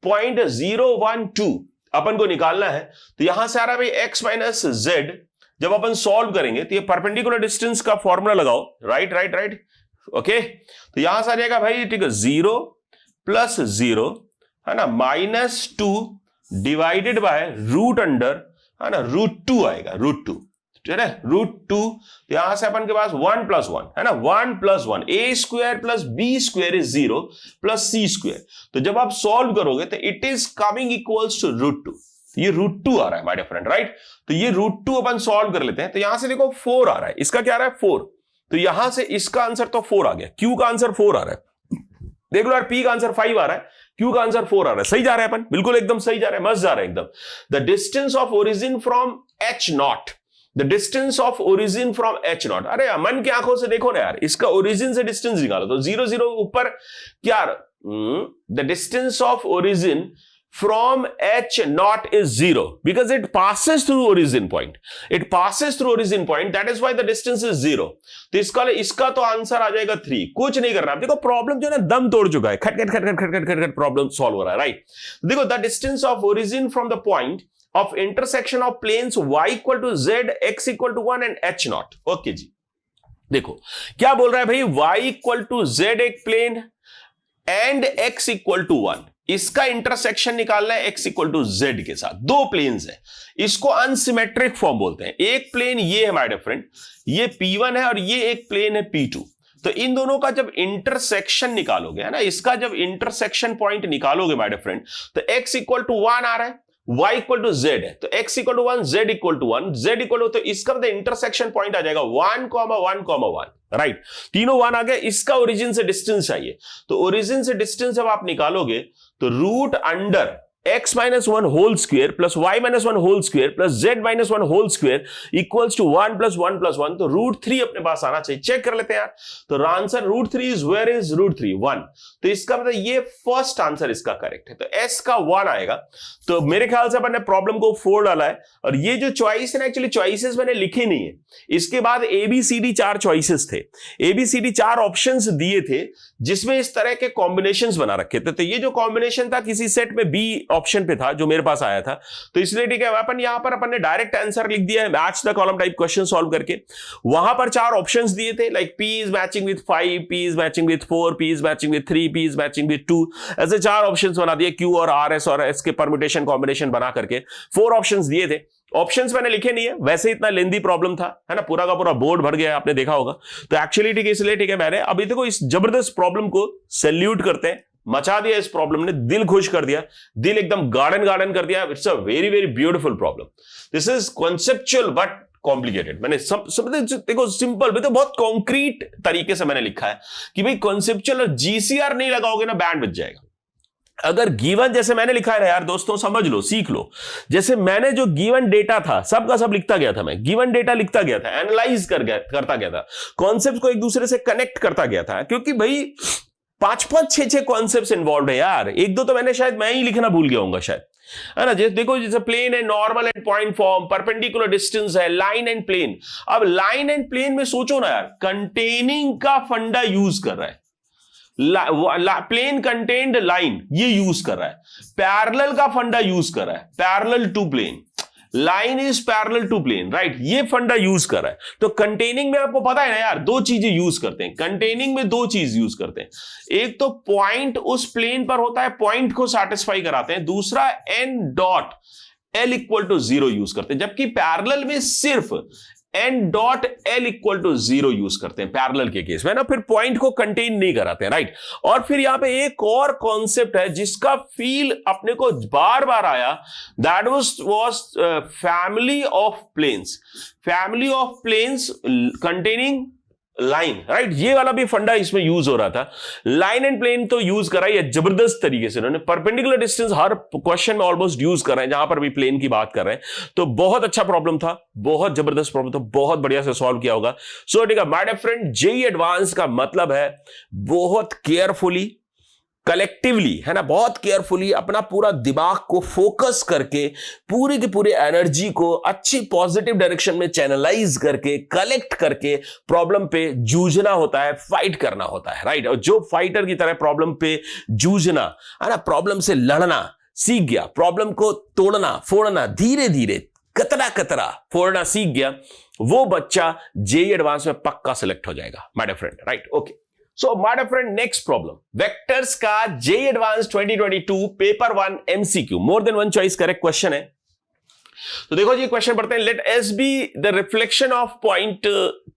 point 0, 1, 2 अपन को निकालना है। तो यहां से आ रहा है भाई x माइनस जेड, जब अपन सॉल्व करेंगे तो ये परपेंडिकुलर डिस्टेंस का फॉर्मूला लगाओ, राइट राइट राइट, ओके। तो यहां से आ जाएगा भाई, ठीक है, 0 + 0, है ना, -2 डिवाइडेड बाय √अंडर, है ना, √2 आएगा, √2, ठीक है, √2। यहां से अपन के पास 1 + 1, है ना, 1 + 1, a² + b² इज 0 + c²। तो जब आप सॉल्व करोगे तो it is coming equals to √2। ये √2 आ रहा है माय डियर फ्रेंड, राइट। तो ये √2 अपन सॉल्व कर लेते हैं। तो यहां से देखो 4 आ रहा है, इसका क्या आ रहा है 4। तो यहां से इसका आंसर तो 4 आ गया, Q का आंसर 4 आ रहा है। देख लो यार, P का आंसर 5 आ रहा है, Q का आंसर 4 आ रहा है। सही जा रहा है अपन, बिल्कुल एकदम सही जा रहा है, मस्त जा रहा है एकदम। The distance of origin from h0, the distance of origin from h0। अरे मन की आंखों से देखो ना यार, इसका ओरिजिन से डिस्टेंस निकालो। तो 0, 0 ऊपर क्या, the distance of origin from h0 is 0 because it passes through origin point. It passes through origin point. That is why the distance is 0. तो इसका तो आंसर आ जाएगा 3। कुछ नहीं करना। देखो प्रॉब्लम जो है ना दम तोड़ चुका है, खट खट खट खट खट खट प्रॉब्लम सॉल्व हो रहा है, राइट। देखो the distance of origin from the point of intersection of planes y equal to z, x equal to 1 and h0. Okay जी, देखो क्या बोल रहा है भाई, y equal to z एक plane and x equal to 1, इसका intersection निकालना है x equal to z के साथ। दो प्लेन्स है, इसको अनसिमेट्रिक फॉर्म बोलते हैं। एक प्लेन ये है माय डियर फ्रेंड, ये P1 है और ये एक प्लेन है P2। तो इन दोनों का जब इंटरसेक्शन निकालोगे, है ना, इसका जब इंटरसेक्शन पॉइंट निकालोगे माय डियर फ्रेंड, तो x equal to 1 आ रहा है, y equal to z है, तो x equal to 1, z equal to 1, z equal to, तो इसका मतलब इंटरसेक्शन पॉइंट आ जाएगा 1, 1, 1, राइट। तीनों 1 आ गए। इसका ओरिजिन से डिस्टेंस चाहिए, तो ओरिजिन से डिस्टेंस जब आप निकालोगे तो root under x minus 1 whole square plus y minus 1 whole square plus z minus 1 whole square equals to 1 plus 1 plus 1। तो √3 अपने पास आना चाहिए। चेक कर लेते हैं यार। तो आंसर √3 इज वेयर इज √3 1। तो इसका मतलब ये फर्स्ट आंसर इसका करेक्ट है। तो s का 1 आएगा। तो मेरे ख्याल से अपन ने प्रॉब्लम को 4 डाला है, और ये जो चॉइस है ना, एक्चुअली चॉइसेस मैंने लिखे नहीं है। इसके बाद ABCD 4 चॉइसेस थे, ABCD 4 ऑप्शंस दिए थे, जिसमें इस तरह के कॉम्बिनेशंस बना रखे थे। तो ये जो कॉम्बिनेशन था किसी सेट में B ऑप्शन पे था जो मेरे पास आया था, तो इसलिए ठीक है अपन यहां पर अपन ने डायरेक्ट आंसर लिख दिया है match the column type question solve करके। वहां पर 4 ऑप्शंस दिए थे, like P is matching with 5, P is matching with 4, P is matching with 3, P is matching with 2, ऐसे 4 ऑप्शंस बना दिए। Q और R, S और S के परम्यूटेशन कॉम्बिनेशन बना करके 4 ऑप्शंस दिए थे। ऑप्शंस मैंने लिखे नहीं है, वैसे इतना लेंदी प्रॉब्लम था, है ना, पूरा का पूरा बोर्ड भर गया, आपने देखा होगा। तो एक्चुअली ठीक है, इसलिए ठीक है मैंने अभी देखो इस जबरदस्त प्रॉब्लम को सैल्यूट करते हैं। मचा दिया इस प्रॉब्लम ने, दिल खुश कर दिया, दिल एकदम गार्डन गार्डन कर दिया। It's a very very beautiful problem. This is conceptual but complicated. मैंने सब देखो सिंपल भी तो बहुत कॉन्क्रीट तरीके से मैंने लिखा है कि भाई कॉन्सेप्चुअल और GCR नहीं लगाओगे ना, बैंड बच जाएगा। अगर गिवन जैसे मैंने लिखा है ना यार दोस्तों, समझ लो, सीख लो। जैसे मैंने जो गिवन डेटा था सबका सब लिखता गया था, मैं गिवन डेटा लिखता गया था, एनालाइज करता गया था, कॉन्सेप्ट को एक दूसरे से कनेक्ट करता गया था, क्योंकि भाई 5-5, 6-6 कॉन्सेप्ट्स इन्वॉल्व है यार। एक दो तो मैंने शायद मैं ही लिखना भूल गया हूंगा शायद, है ना। जैसे देखो, जैसे प्लेन है, normal and point form, perpendicular distance है, लाइन एंड प्लेन। अब लाइन एंड प्लेन में सोचो ना यार, कंटेनिंग का फंडा यूज कर रहा है, प्लेन कंटेन्ड लाइन ये यूज कर रहा है, पैरेलल का फंडा यूज कर रहा है, parallel to plane. Line is parallel to plane, right, ये फंडा यूज कर रहा है। तो कंटेनिंग में आपको पता है ना यार, दो चीजें यूज करते हैं कंटेनिंग में, दो चीज यूज करते हैं, एक तो पॉइंट उस प्लेन पर होता है, पॉइंट को सैटिस्फाई कराते हैं, दूसरा n dot l equal to 0 use करते हैं, जबकि पैरेलल में सिर्फ n dot l equal to 0 use करते हैं पैरेलल के केस में ना, फिर पॉइंट को कंटेन नहीं कराते हैं, राइट। और फिर यहां पे एक और कॉन्सेप्ट है जिसका फील अपने को बार बार आया, that was family of planes, family of planes containing line, right, ये वाला भी फंडा इसमें यूज हो रहा था। लाइन एंड प्लेन तो यूज करा है जबरदस्त तरीके से उन्होंने, परपेंडिकुलर डिस्टेंस हर क्वेश्चन में ऑलमोस्ट यूज कर रहे हैं, जहां पर भी प्लेन की बात कर रहे हैं। तो बहुत अच्छा प्रॉब्लम था, बहुत जबरदस्त प्रॉब्लम था, बहुत बढ़िया से सॉल्व किया होगा। सो ठीक है my dear friend, JEE advance का मतलब है बहुत केयरफुली, कलेक्टिवली, है ना, बहुत केयरफुली अपना पूरा दिमाग को फोकस करके पूरी की पूरी एनर्जी को अच्छी पॉजिटिव डायरेक्शन में चैनलाइज करके कलेक्ट करके प्रॉब्लम पे जूझना होता है, फाइट करना होता है, राइट। और जो फाइटर की तरह प्रॉब्लम पे जूझना, है ना, प्रॉब्लम से लड़ना सीख गया, प्रॉब्लम को तोड़ना फोड़ना धीरे धीरे कतरा कतरा फोड़ना सीख गया, वो बच्चा जेईई एडवांस में पक्का सिलेक्ट हो जाएगा my dear friend, right. Okay, so my dear friend, next problem, vectors का JEE advance 2022 paper 1 MCQ, more than one choice correct question है। तो देखो जी क्वेश्चन पढ़ते हैं, let S be the reflection of point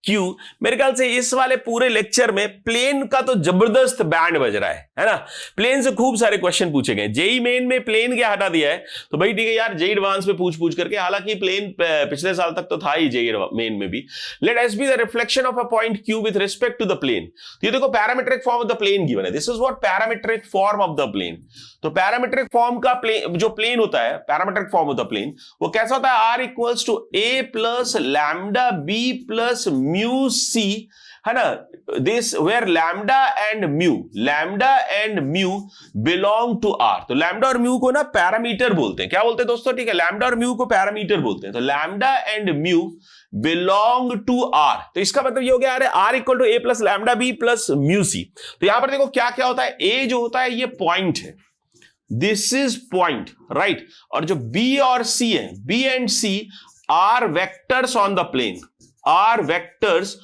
Q. मेरे ख्याल से इस वाले पूरे लेक्चर में प्लेन का तो जबरदस्त बैंड बज रहा है ना, प्लेन से खूब सारे क्वेश्चन पूछे गए। जेईई मेन में प्लेन क्या हटा दिया है, तो भाई ठीक है यार, जेईई एडवांस में पूछ करके, हालांकि प्लेन पिछले साल तक तो था ही जेईई मेन में भी। Let S be the reflection of a point Q with respect to the plane. तो ये देखो parametric form of the plane given है, this is what parametric form of the plane. तो पैरामीट्रिक फॉर्म का plane, जो plane होता है parametric form of the plane, वो कैसा होता है, R equals to A plus lambda B plus mu C, है ना, this where lambda and mu belong to R. तो लैम्डा और म्यू को ना पैरामीटर बोलते हैं, क्या बोलते हैं दोस्तों, ठीक है, लैम्डा और म्यू को पैरामीटर बोलते हैं। तो lambda and mu belong to R, तो इसका मतलब ये हो गया, अरे r equal to A plus lambda B plus mu c. तो यहां पर देखो क्या क्या होता है, ए जो होता है ये पॉइंट है, दिस इज पॉइंट, राइट, और जो बी और सी है, b and c are vectors on the plane, are vectors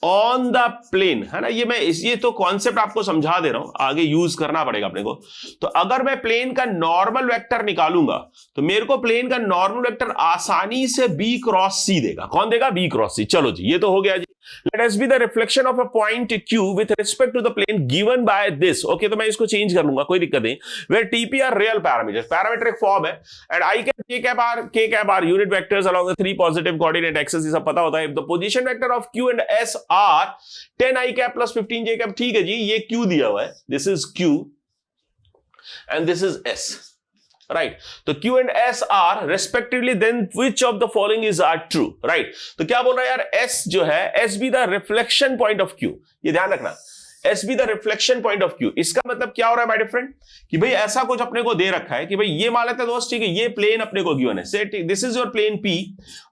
on the plane, है ना। ये तो कॉन्सेप्ट आपको समझा दे रहा हूं, आगे यूज करना पड़ेगा अपने को। तो अगर मैं प्लेन का नॉर्मल वेक्टर निकालूंगा तो मेरे को प्लेन का नॉर्मल वेक्टर आसानी से बी क्रॉस सी देगा। कौन देगा, बी क्रॉस सी। चलो जी, ये तो हो गया जी। Let S be the reflection of a point Q with respect to the plane given by this. Okay, तो मैं इसको चेंज कर लूंगा, कोई दिक्कत नहीं। Where TP are real parameters, parametric form है, and I cap, K cap R, K cap R unit vectors along the three positive coordinate axes, ये सब पता होता है। The position vector of Q and S are 10 I cap plus 15 J cap, ठीक है जी, ये Q दिया हुआ है, this is Q and this is S, right? तो Q and S are respectively, then which of the following is are true, right? तो क्या बोल रहा है यार, S जो है, S be the reflection point of Q, ये ध्यान रखना, S be the reflection point of Q। इसका मतलब क्या हो रहा है माय डियर फ्रेंड, कि भाई ऐसा कुछ अपने को दे रखा है कि भाई ये मान लेते हैं दोस्त, ठीक है, ये प्लेन अपने को गिवन है, say this is your plane P,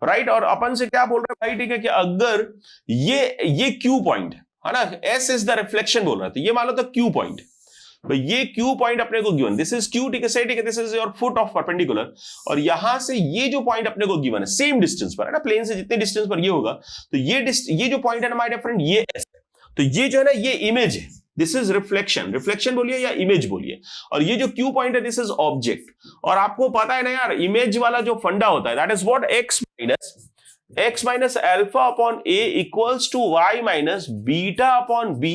right, और अपन से क्या बोल रहा है भाई, ठीक है, कि अगर ये Q पॉइंट है ना, S इज द रिफ्लेक्शन बोल रहा है, तो ये मान लो तो Q पॉइंट, भाई ये Q पॉइंट अपने को गिवन, दिस इज Q, ठीक है, सही, ठीक है, this is your foot of perpendicular, और यहां से ये जो पॉइंट अपने को गिवन है सेम डिस्टेंस पर, है ना, प्लेन से जितने डिस्टेंस पर ये होगा, तो ये जो पॉइंट है ना माय डियर फ्रेंड, ये S है। तो ये जो है ना, ये इमेज है, दिस इज रिफ्लेक्शन बोलिए या इमेज बोलिए, और ये जो Q पॉइंट है, दिस इज ऑब्जेक्ट। और आपको पता है ना यार, इमेज वाला जो फंडा होता है, that is what, x minus alpha upon a equals to y minus beta upon b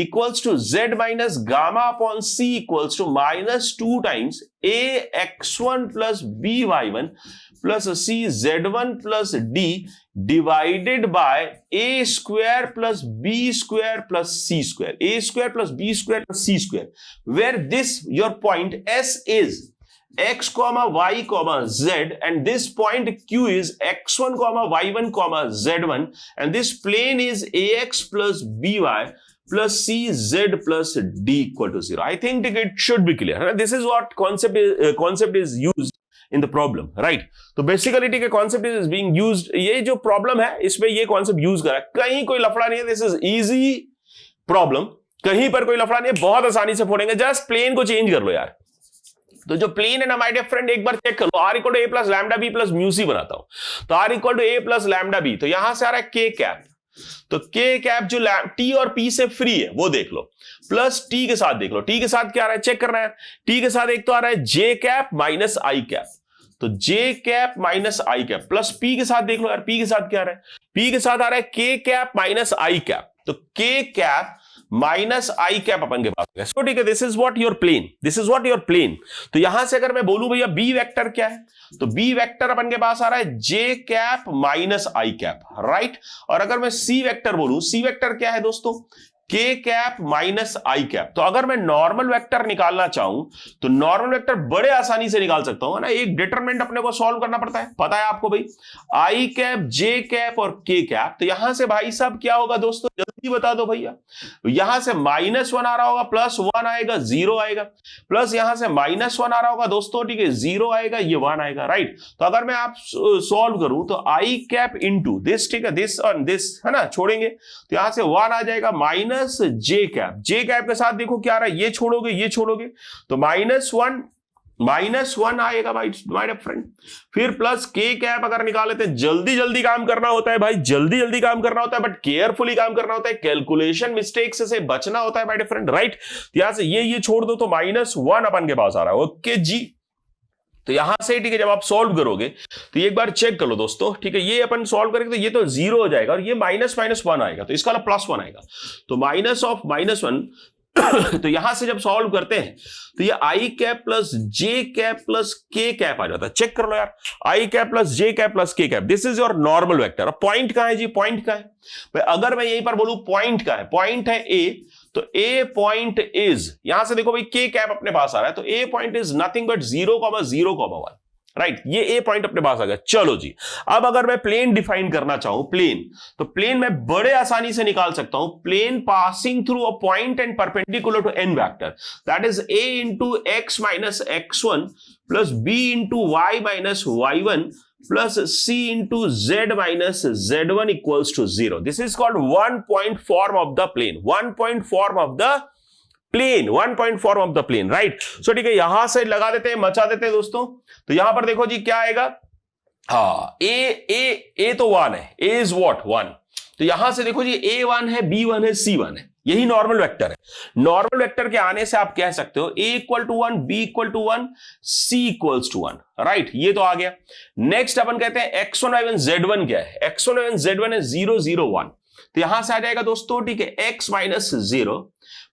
equals to z minus gamma upon c equals to minus 2 times a x1 plus b y1 plus c z1 plus d divided by a square plus b square plus c square, a square plus b square plus c square, where this your point S is x comma y comma z, and this point Q is x1 comma y1 comma z1, and this plane is ax plus by plus cz plus d equal to 0. I think it should be clear. This is what concept is used in the problem, right? तो basically ठीक है, concept is being used, ये जो problem है इसमें ये concept use करा, कहीं कोई लफड़ा नहीं है, दिस इज इजी प्रॉब्लम, कहीं पर कोई लफड़ा नहीं है, बहुत आसानी से फोड़ेंगे, जस्ट प्लेन को चेंज कर लो यार, तो जो प्लेन है ना माय डियर फ्रेंड, एक बार चेक कर लो, R equal to A plus lambda B plus mu C बनाता हूं, तो R equal to A plus lambda B, तो यहां से आ रहा है के कैप, तो के कैप जो टी और पी से फ्री है वो देख लो, प्लस टी के साथ देख लो, टी के साथ क्या आ रहा है चेक करना है, टी के साथ एक तो आ रहा है जे कैप माइनस आई कैप, तो जे cap minus i cap, plus P के साथ देख लो यार, पी के साथ क्या आ रहा है, पी के साथ आ रहा है के कैप माइनस आई कैप, तो k cap minus i cap अपन के पास है, तो ठीक है, this is what your plane, this is what your plane. तो यहां से अगर मैं बोलूं भैया बी वेक्टर क्या है, तो बी वेक्टर अपन के पास आ रहा है जे cap minus i cap, right. और अगर मैं सी वेक्टर बोलूं, सी वेक्टर क्या है दोस्तों, के कैप माइनस आई कैप। तो अगर मैं नॉर्मल वेक्टर निकालना चाहूं तो नॉर्मल वेक्टर बड़े आसानी से निकाल सकता हूं ना, एक डिटरमिनेंट अपने को सॉल्व करना पड़ता है, पता है आपको भाई, आई कैप, जे कैप और के कैप। तो यहां से भाई साहब क्या होगा दोस्तों, जल्दी बता दो भैया, यहां से -1 आ रहा होगा, +1 आएगा, 0 आएगा, प्लस यहां से -1 आ रहा होगा दोस्तों, ठीक है, 0 आएगा, ये 1 आएगा, राइट। तो अगर मैं आप सॉल्व करूं तो आई कैप इंटू दिस, ठीक है, दिस और दिस है ना, छोड़ेंगे तो यहां से 1 आ जाएगा, माइनस जे कैप, जे कैप के साथ देखो क्या आ रहा है, ये छोड़ोगे ये छोड़ोगे, तो -1 आएगा भाई माय फ्रेंड, फिर प्लस के कैप अगर निकाल लेते हैं, जल्दी जल्दी काम करना होता है भाई, जल्दी जल्दी काम करना होता है, बट केयरफुली काम करना होता है, कैलकुलेशन मिस्टेक्स से बचना होता है माय फ्रेंड, राइट। यहां से ये छोड़ दो तो -1 अपन के पास आ रहा है, ओके जी। तो यहां से ठीक है, जब आप सॉल्व करोगे तो एक बार चेक कर लो दोस्तों, ठीक है, ये अपन सॉल्व करेंगे तो ये तो 0 हो जाएगा और ये -1 आएगा, तो इसका +1 आएगा, तो -1 तो यहां से जब सॉल्व करते हैं तो ये आई कैप प्लस जे कैप प्लस के कैप आ जाता है, चेक कर लो यार, आई कैप प्लस जे कैप प्लस के cap, this is your normal vector. अब पॉइंट कहां है जी, पॉइंट कहां है भाई, अगर मैं यहीं पर बोलूं पॉइंट कहां है, पॉइंट है ए, तो ए पॉइंट इज, यहां से देखो भाई के कैप अपने पास आ रहा है, तो A point is nothing but 0,0,1, right, ये ए पॉइंट अपने पास आ गया। चलो जी, अब अगर मैं प्लेन डिफाइन करना चाहूं, प्लेन, तो प्लेन मैं बड़े आसानी से निकाल सकता हूं, plane passing through a point and perpendicular to n vector, that is a into x minus x1 plus b into y minus y1 plus c into z minus z1 equals to 0। This is called 1 point form of the plane, 1 point form of the plane, 1 point form of the plane, right. So ठीक है, यहां से लगा देते हैं, मचा देते हैं दोस्तों, तो यहां पर देखो जी क्या आएगा, ए तो 1 है, ए इज व्हाट 1, तो यहां से देखो जी a1 है, b1 है, c1 है, यही नॉर्मल वेक्टर है। नॉर्मल वेक्टर के आने से आप कह सकते हो a equal to 1, b equal to 1, c equals to 1, right, ये तो आ गया। नेक्स्ट अपन कहते हैं x1 y1 z1 क्या है, x1 y1 z1 है 0 0 1, तो यहां से आ जाएगा दोस्तों, ठीक है, x minus 0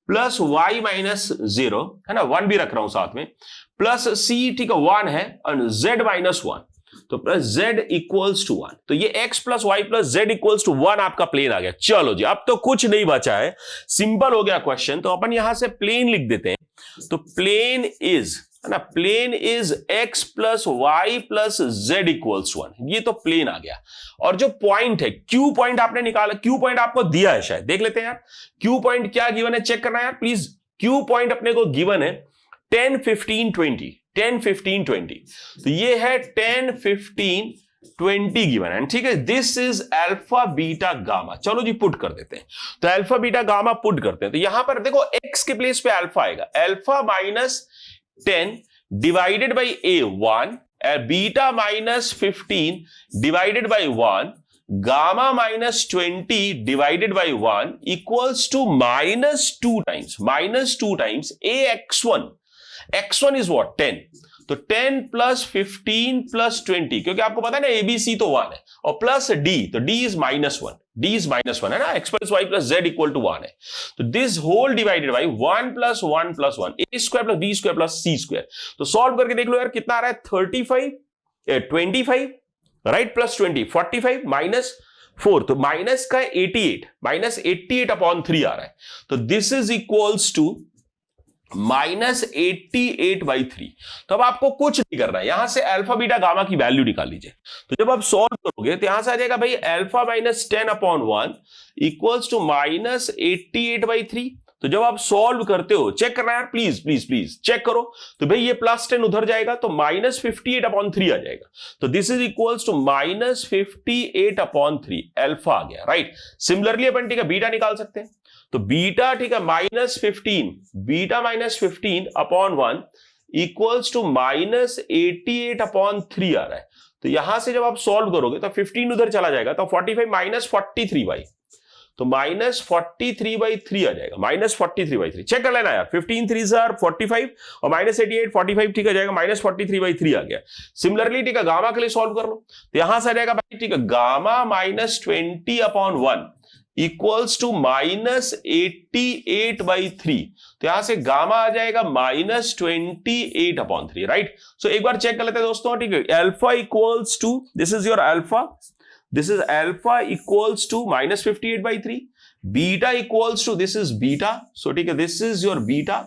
plus y minus 0, है ना, 1 भी रख रहा हूं साथ में, प्लस c, ठीक है, 1 है, और z माइनस 1, तो प्लस z इक्वल्स टू 1, तो ये x plus y plus z equals to 1 आपका प्लेन आ गया। चलो जी, अब तो कुछ नहीं बचा है, सिंपल हो गया क्वेश्चन, तो अपन यहां से प्लेन लिख देते हैं, तो प्लेन इज, है ना, plane is x plus y plus z equals 1, ये तो प्लेन आ गया। और जो पॉइंट है, क्यू पॉइंट आपने निकाला, क्यू पॉइंट आपको दिया है शायद, देख लेते हैं यार, क्यू पॉइंट क्या गिवन है, चेक करना है यार प्लीज। क्यू पॉइंट अपने को गिवन है 10 15 20, 10 15 20, तो ये है 10 15 20 गिवन है, ठीक है, this is alpha beta gamma. चलो जी पुट कर देते हैं, तो अल्फा बीटा गामा पुट करते हैं, तो यहां पर देखो x के प्लेस पे अल्फा आएगा, alpha minus 10 divided by a1, beta minus 15 divided by 1, gamma minus 20 divided by 1 equals to -2 times ax1, x1 is what 10, तो 10 प्लस 15 प्लस 20, क्योंकि आपको पता है ना ABC तो 1 है, और प्लस d, तो d इज -1, है ना, x plus y plus z equal to 1 है, तो this whole divided by 1 plus 1 plus 1, a square plus b square plus c square. तो सॉल्व करके देख लो यार कितना आ रहा है, 25 राइट, प्लस 20 45 माइनस 4, तो माइनस का 88, -88 अपॉन 3 आ रहा है, तो दिस इज इक्वल्स टू -88/3। तो अब आपको कुछ नहीं करना है, यहां से अल्फा बीटा गामा की वैल्यू निकाल लीजिए, तो जब आप सॉल्व करोगे तो यहां से आ जाएगा भाई अल्फा माइनस 10/1 इक्वल्स टू -88/3। तो जब आप सॉल्व करते हो, चेक करना यार प्लीज प्लीज प्लीज चेक करो, तो भाई ये +10 उधर जाएगा तो -58/3 आ जाएगा, तो this is equals to -58/3, alpha आ गया, राइट। सिमिलरली अपन ठीक है बीटा निकाल सकते हैं, तो बीटा ठीक है -15, बीटा -15/1 इक्वल्स टू -88/3 आ रहा है। तो यहां से जब आप सॉल्व करोगे तो 15 उधर चला जाएगा, तो 45 -43/, तो -43/3 आ जाएगा, -43/3। चेक कर लेना यार, 15 3 45 और -88 45 ठीक आ जाएगा, -43/3 आ गया। सिमिलरली ठीक है, गामा के लिए सॉल्व कर लो, तो यहां से आ जाएगा भाई ठीक है, गामा -20/1 इक्वल्स टू -88/3। तो यहां से गामा आ जाएगा -28/3, राइट। सो एक बार चेक कर लेते हैं दोस्तों, ठीक है। Alpha equals to, this is your alpha, this is alpha equals to -58/3, beta equals to, this is beta, so ठीक है, this is your beta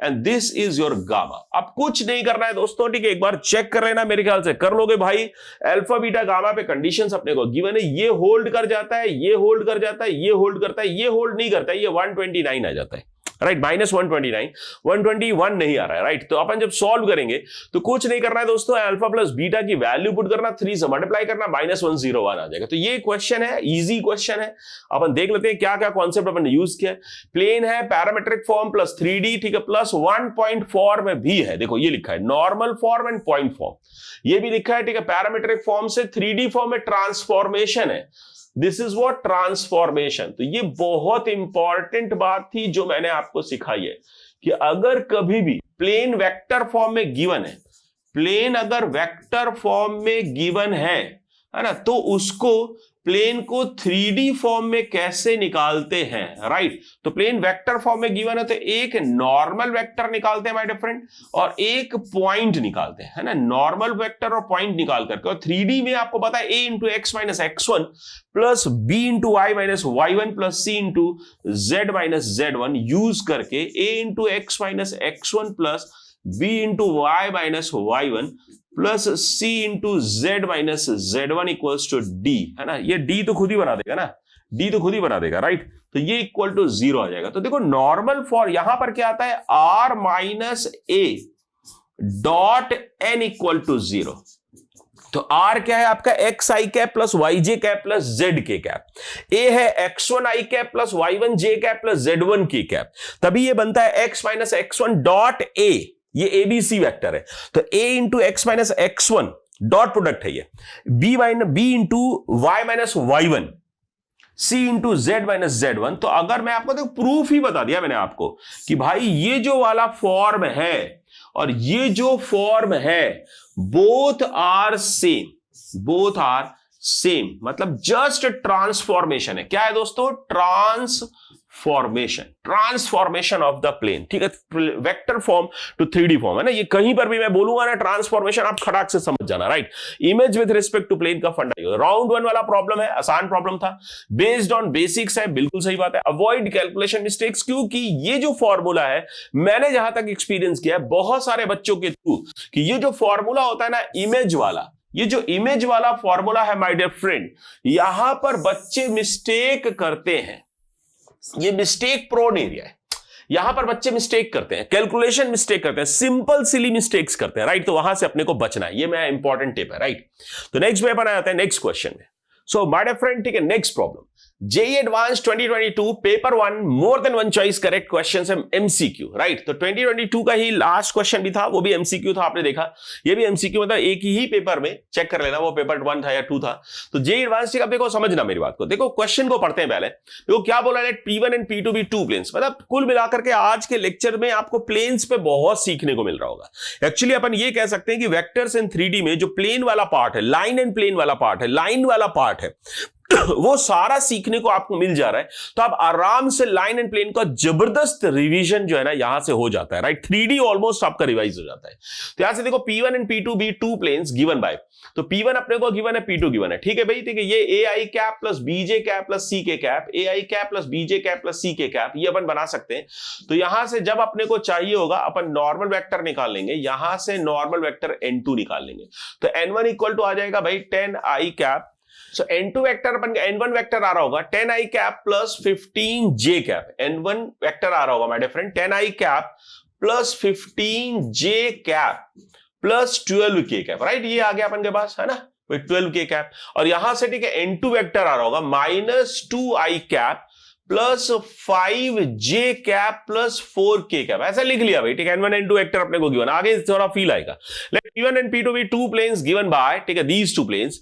and this is your gamma। अब कुछ नहीं करना है दोस्तों, ठीक है, एक बार चेक कर लेना, मेरे ख्याल से कर लोगे भाई। अल्फा बीटा गामा पे कंडीशंस अपने को गिवन है, ये होल्ड कर जाता है, ये होल्ड कर जाता है, ये होल्ड करता है, ये होल्ड नहीं करता है, ये 129 आ जाता है, राइट, -129, 121 नहीं आ रहा है, राइट। तो अपन जब सॉल्व करेंगे तो कुछ नहीं करना है दोस्तों, अल्फा प्लस बीटा की वैल्यू पुट करना, 3 से मल्टीप्लाई करना, -101 आ जाएगा। तो ये क्वेश्चन है, इजी क्वेश्चन है। अपन देख लेते हैं क्या क्या कॉन्सेप्ट अपन ने यूज किया है। प्लेन है, पैरामेट्रिक फॉर्म प्लस 3D, ठीक है, प्लस 1 पॉइंट फॉर्म में भी है, देखो ये लिखा है normal form and point form, ये भी लिखा है, ठीक है। पैरामेट्रिक फॉर्म से 3D फॉर्म में ट्रांसफॉर्मेशन है, दिस इज व्हाट ट्रांसफॉर्मेशन। तो ये बहुत इंपॉर्टेंट बात थी जो मैंने आपको सिखाई है कि अगर कभी भी प्लेन वेक्टर फॉर्म में गिवन है, प्लेन अगर वेक्टर फॉर्म में गिवन है ना, तो उसको प्लेन को 3D फॉर्म में कैसे निकालते हैं, राइट। तो प्लेन वेक्टर फॉर्म में गिवन है तो एक नॉर्मल वेक्टर निकालते हैं माय डियर फ्रेंड, और एक पॉइंट निकालते हैं, है ना, नॉर्मल वेक्टर और पॉइंट निकाल करके। और 3D में आपको पता है a into x minus x1 plus b into y minus y1 plus c into z minus z1 use करके a into x minus x1 plus b into y minus y1 plus c into z minus z1 equals to d, है ना। ये d तो खुद ही बना देगा ना, d तो खुद ही बना देगा, राइट। तो ये इक्वल टू 0 आ जाएगा। तो देखो नॉर्मल फॉर यहां पर क्या आता है, r minus a dot n equal to 0। तो r क्या है आपका, x i cap plus y j cap plus z k cap, a है x1 i cap plus y1 j cap plus z1 k cap, तभी ये बनता है x minus x1 dot a, ये ABC वेक्टर है। तो a into x minus x1 dot product है ये, b into y minus y1, c into z minus z1। तो अगर मैं आपको देखो प्रूफ ही बता दिया मैंने आपको कि भाई ये जो वाला फॉर्म है और ये जो फॉर्म है बोथ आर सेम, मतलब जस्ट ट्रांसफॉर्मेशन है। क्या है दोस्तों, ट्रांसफॉर्मेशन ऑफ द प्लेन, ठीक है, vector form to 3D form, है ना। ये कहीं पर भी मैं बोलूंगा ना ट्रांसफॉर्मेशन, आप खड़ाक से समझ जाना, right. Image with respect to plane का फंडा, राउंड 1 वाला प्रॉब्लम है, आसान प्रॉब्लम था, बेस्ड ऑन बेसिक्स है, बिल्कुल सही बात है। अवॉइड कैलकुलेशन मिस्टेक्स, क्योंकि ये जो फॉर्मूला है मैंने जहां तक एक्सपीरियंस किया है बहुत सारे बच्चों के थ्रू कि ये जो फॉर्मूला होता है ना इमेज वाला, ये जो इमेज वाला फॉर्मूला है माय डियर फ्रेंड, यहां पर बच्चे मिस्टेक करते हैं, ये मिस्टेक प्रोन एरिया है, यहां पर बच्चे मिस्टेक करते हैं, कैलकुलेशन मिस्टेक करते हैं, सिंपल सिली मिस्टेक्स करते हैं, राइट। तो वहां से अपने को बचना है, ये मैं इंपॉर्टेंट टिप है, राइट। तो नेक्स्ट में अपन आते हैं नेक्स्ट क्वेश्चन में। सो माय डियर फ्रेंड, ठीक है, next problem, JEE advance 2022 paper 1 more than 1 choice correct question है, एमसीक्यू, राइट। तो 2022 का ही लास्ट क्वेश्चन भी था, वो भी एमसीक्यू था, आपने देखा, ये भी एमसीक्यू, मतलब एक ही पेपर में चेक कर लेना वो पेपर 1 था या 2 था। तो जेईई एडवांस, ठीक है, देखो समझना मेरी बात को, देखो क्वेश्चन को पढ़ते हैं पहले। देखो क्या बोला है, P1 एंड P2 भी 2 प्लेन्स, मतलब कुल मिलाकर के आज के लेक्चर में आपको प्लेन्स पे बहुत सीखने को मिल रहा होगा। एक्चुअली अपन ये कह सकते हैं कि वेक्टर्स इन 3D में जो प्लेन वाला पार्ट है, लाइन एंड प्लेन वाला पार्ट है, लाइन वाला पार्ट है, वो सारा सीखने को आपको मिल जा रहा है। तो आप आराम से लाइन एंड प्लेन का जबरदस्त रिवीजन जो है ना यहां से हो जाता है, राइट। 3D ऑलमोस्ट आपका रिवाइज हो जाता है। तो यहां से देखो P1 एंड P2 भी 2 प्लेन्स गिवन बाय, तो P1 अपने को गिवन है, P2 गिवन है, ठीक है भाई, ठीक है। ये AI cap plus BJ cap plus CK cap, AI cap plus BJ cap plus CK cap, ये अपन बना सकते हैं। तो यहां से जब अपने को चाहिए होगा अपन नॉर्मल वेक्टर निकाल लेंगे, यहां से नॉर्मल वेक्टर N2 निकाल लेंगे। तो N1 इक्वल टू आ जाएगा भाई 10I cap, so N2 vector अपन N1 वेक्टर आ रहा होगा 10I cap plus 15J cap, N1 vector आ रहा होगा my dear friend 10I cap plus 15J cap plus 12K cap, right. ये आ गया अपन के पास, है ना, 12K कैप। और यहां से ठीक है N2 वेक्टर आ रहा होगा -2I cap plus 5j cap plus 4k cap, ऐसा लिख लिया भाई, ठीक है। n1 n2 वेक्टर अपने को गिवन, आगे थोड़ा फील आएगा। Let p1 and p2 be two planes given by, ठीक है, these two planes,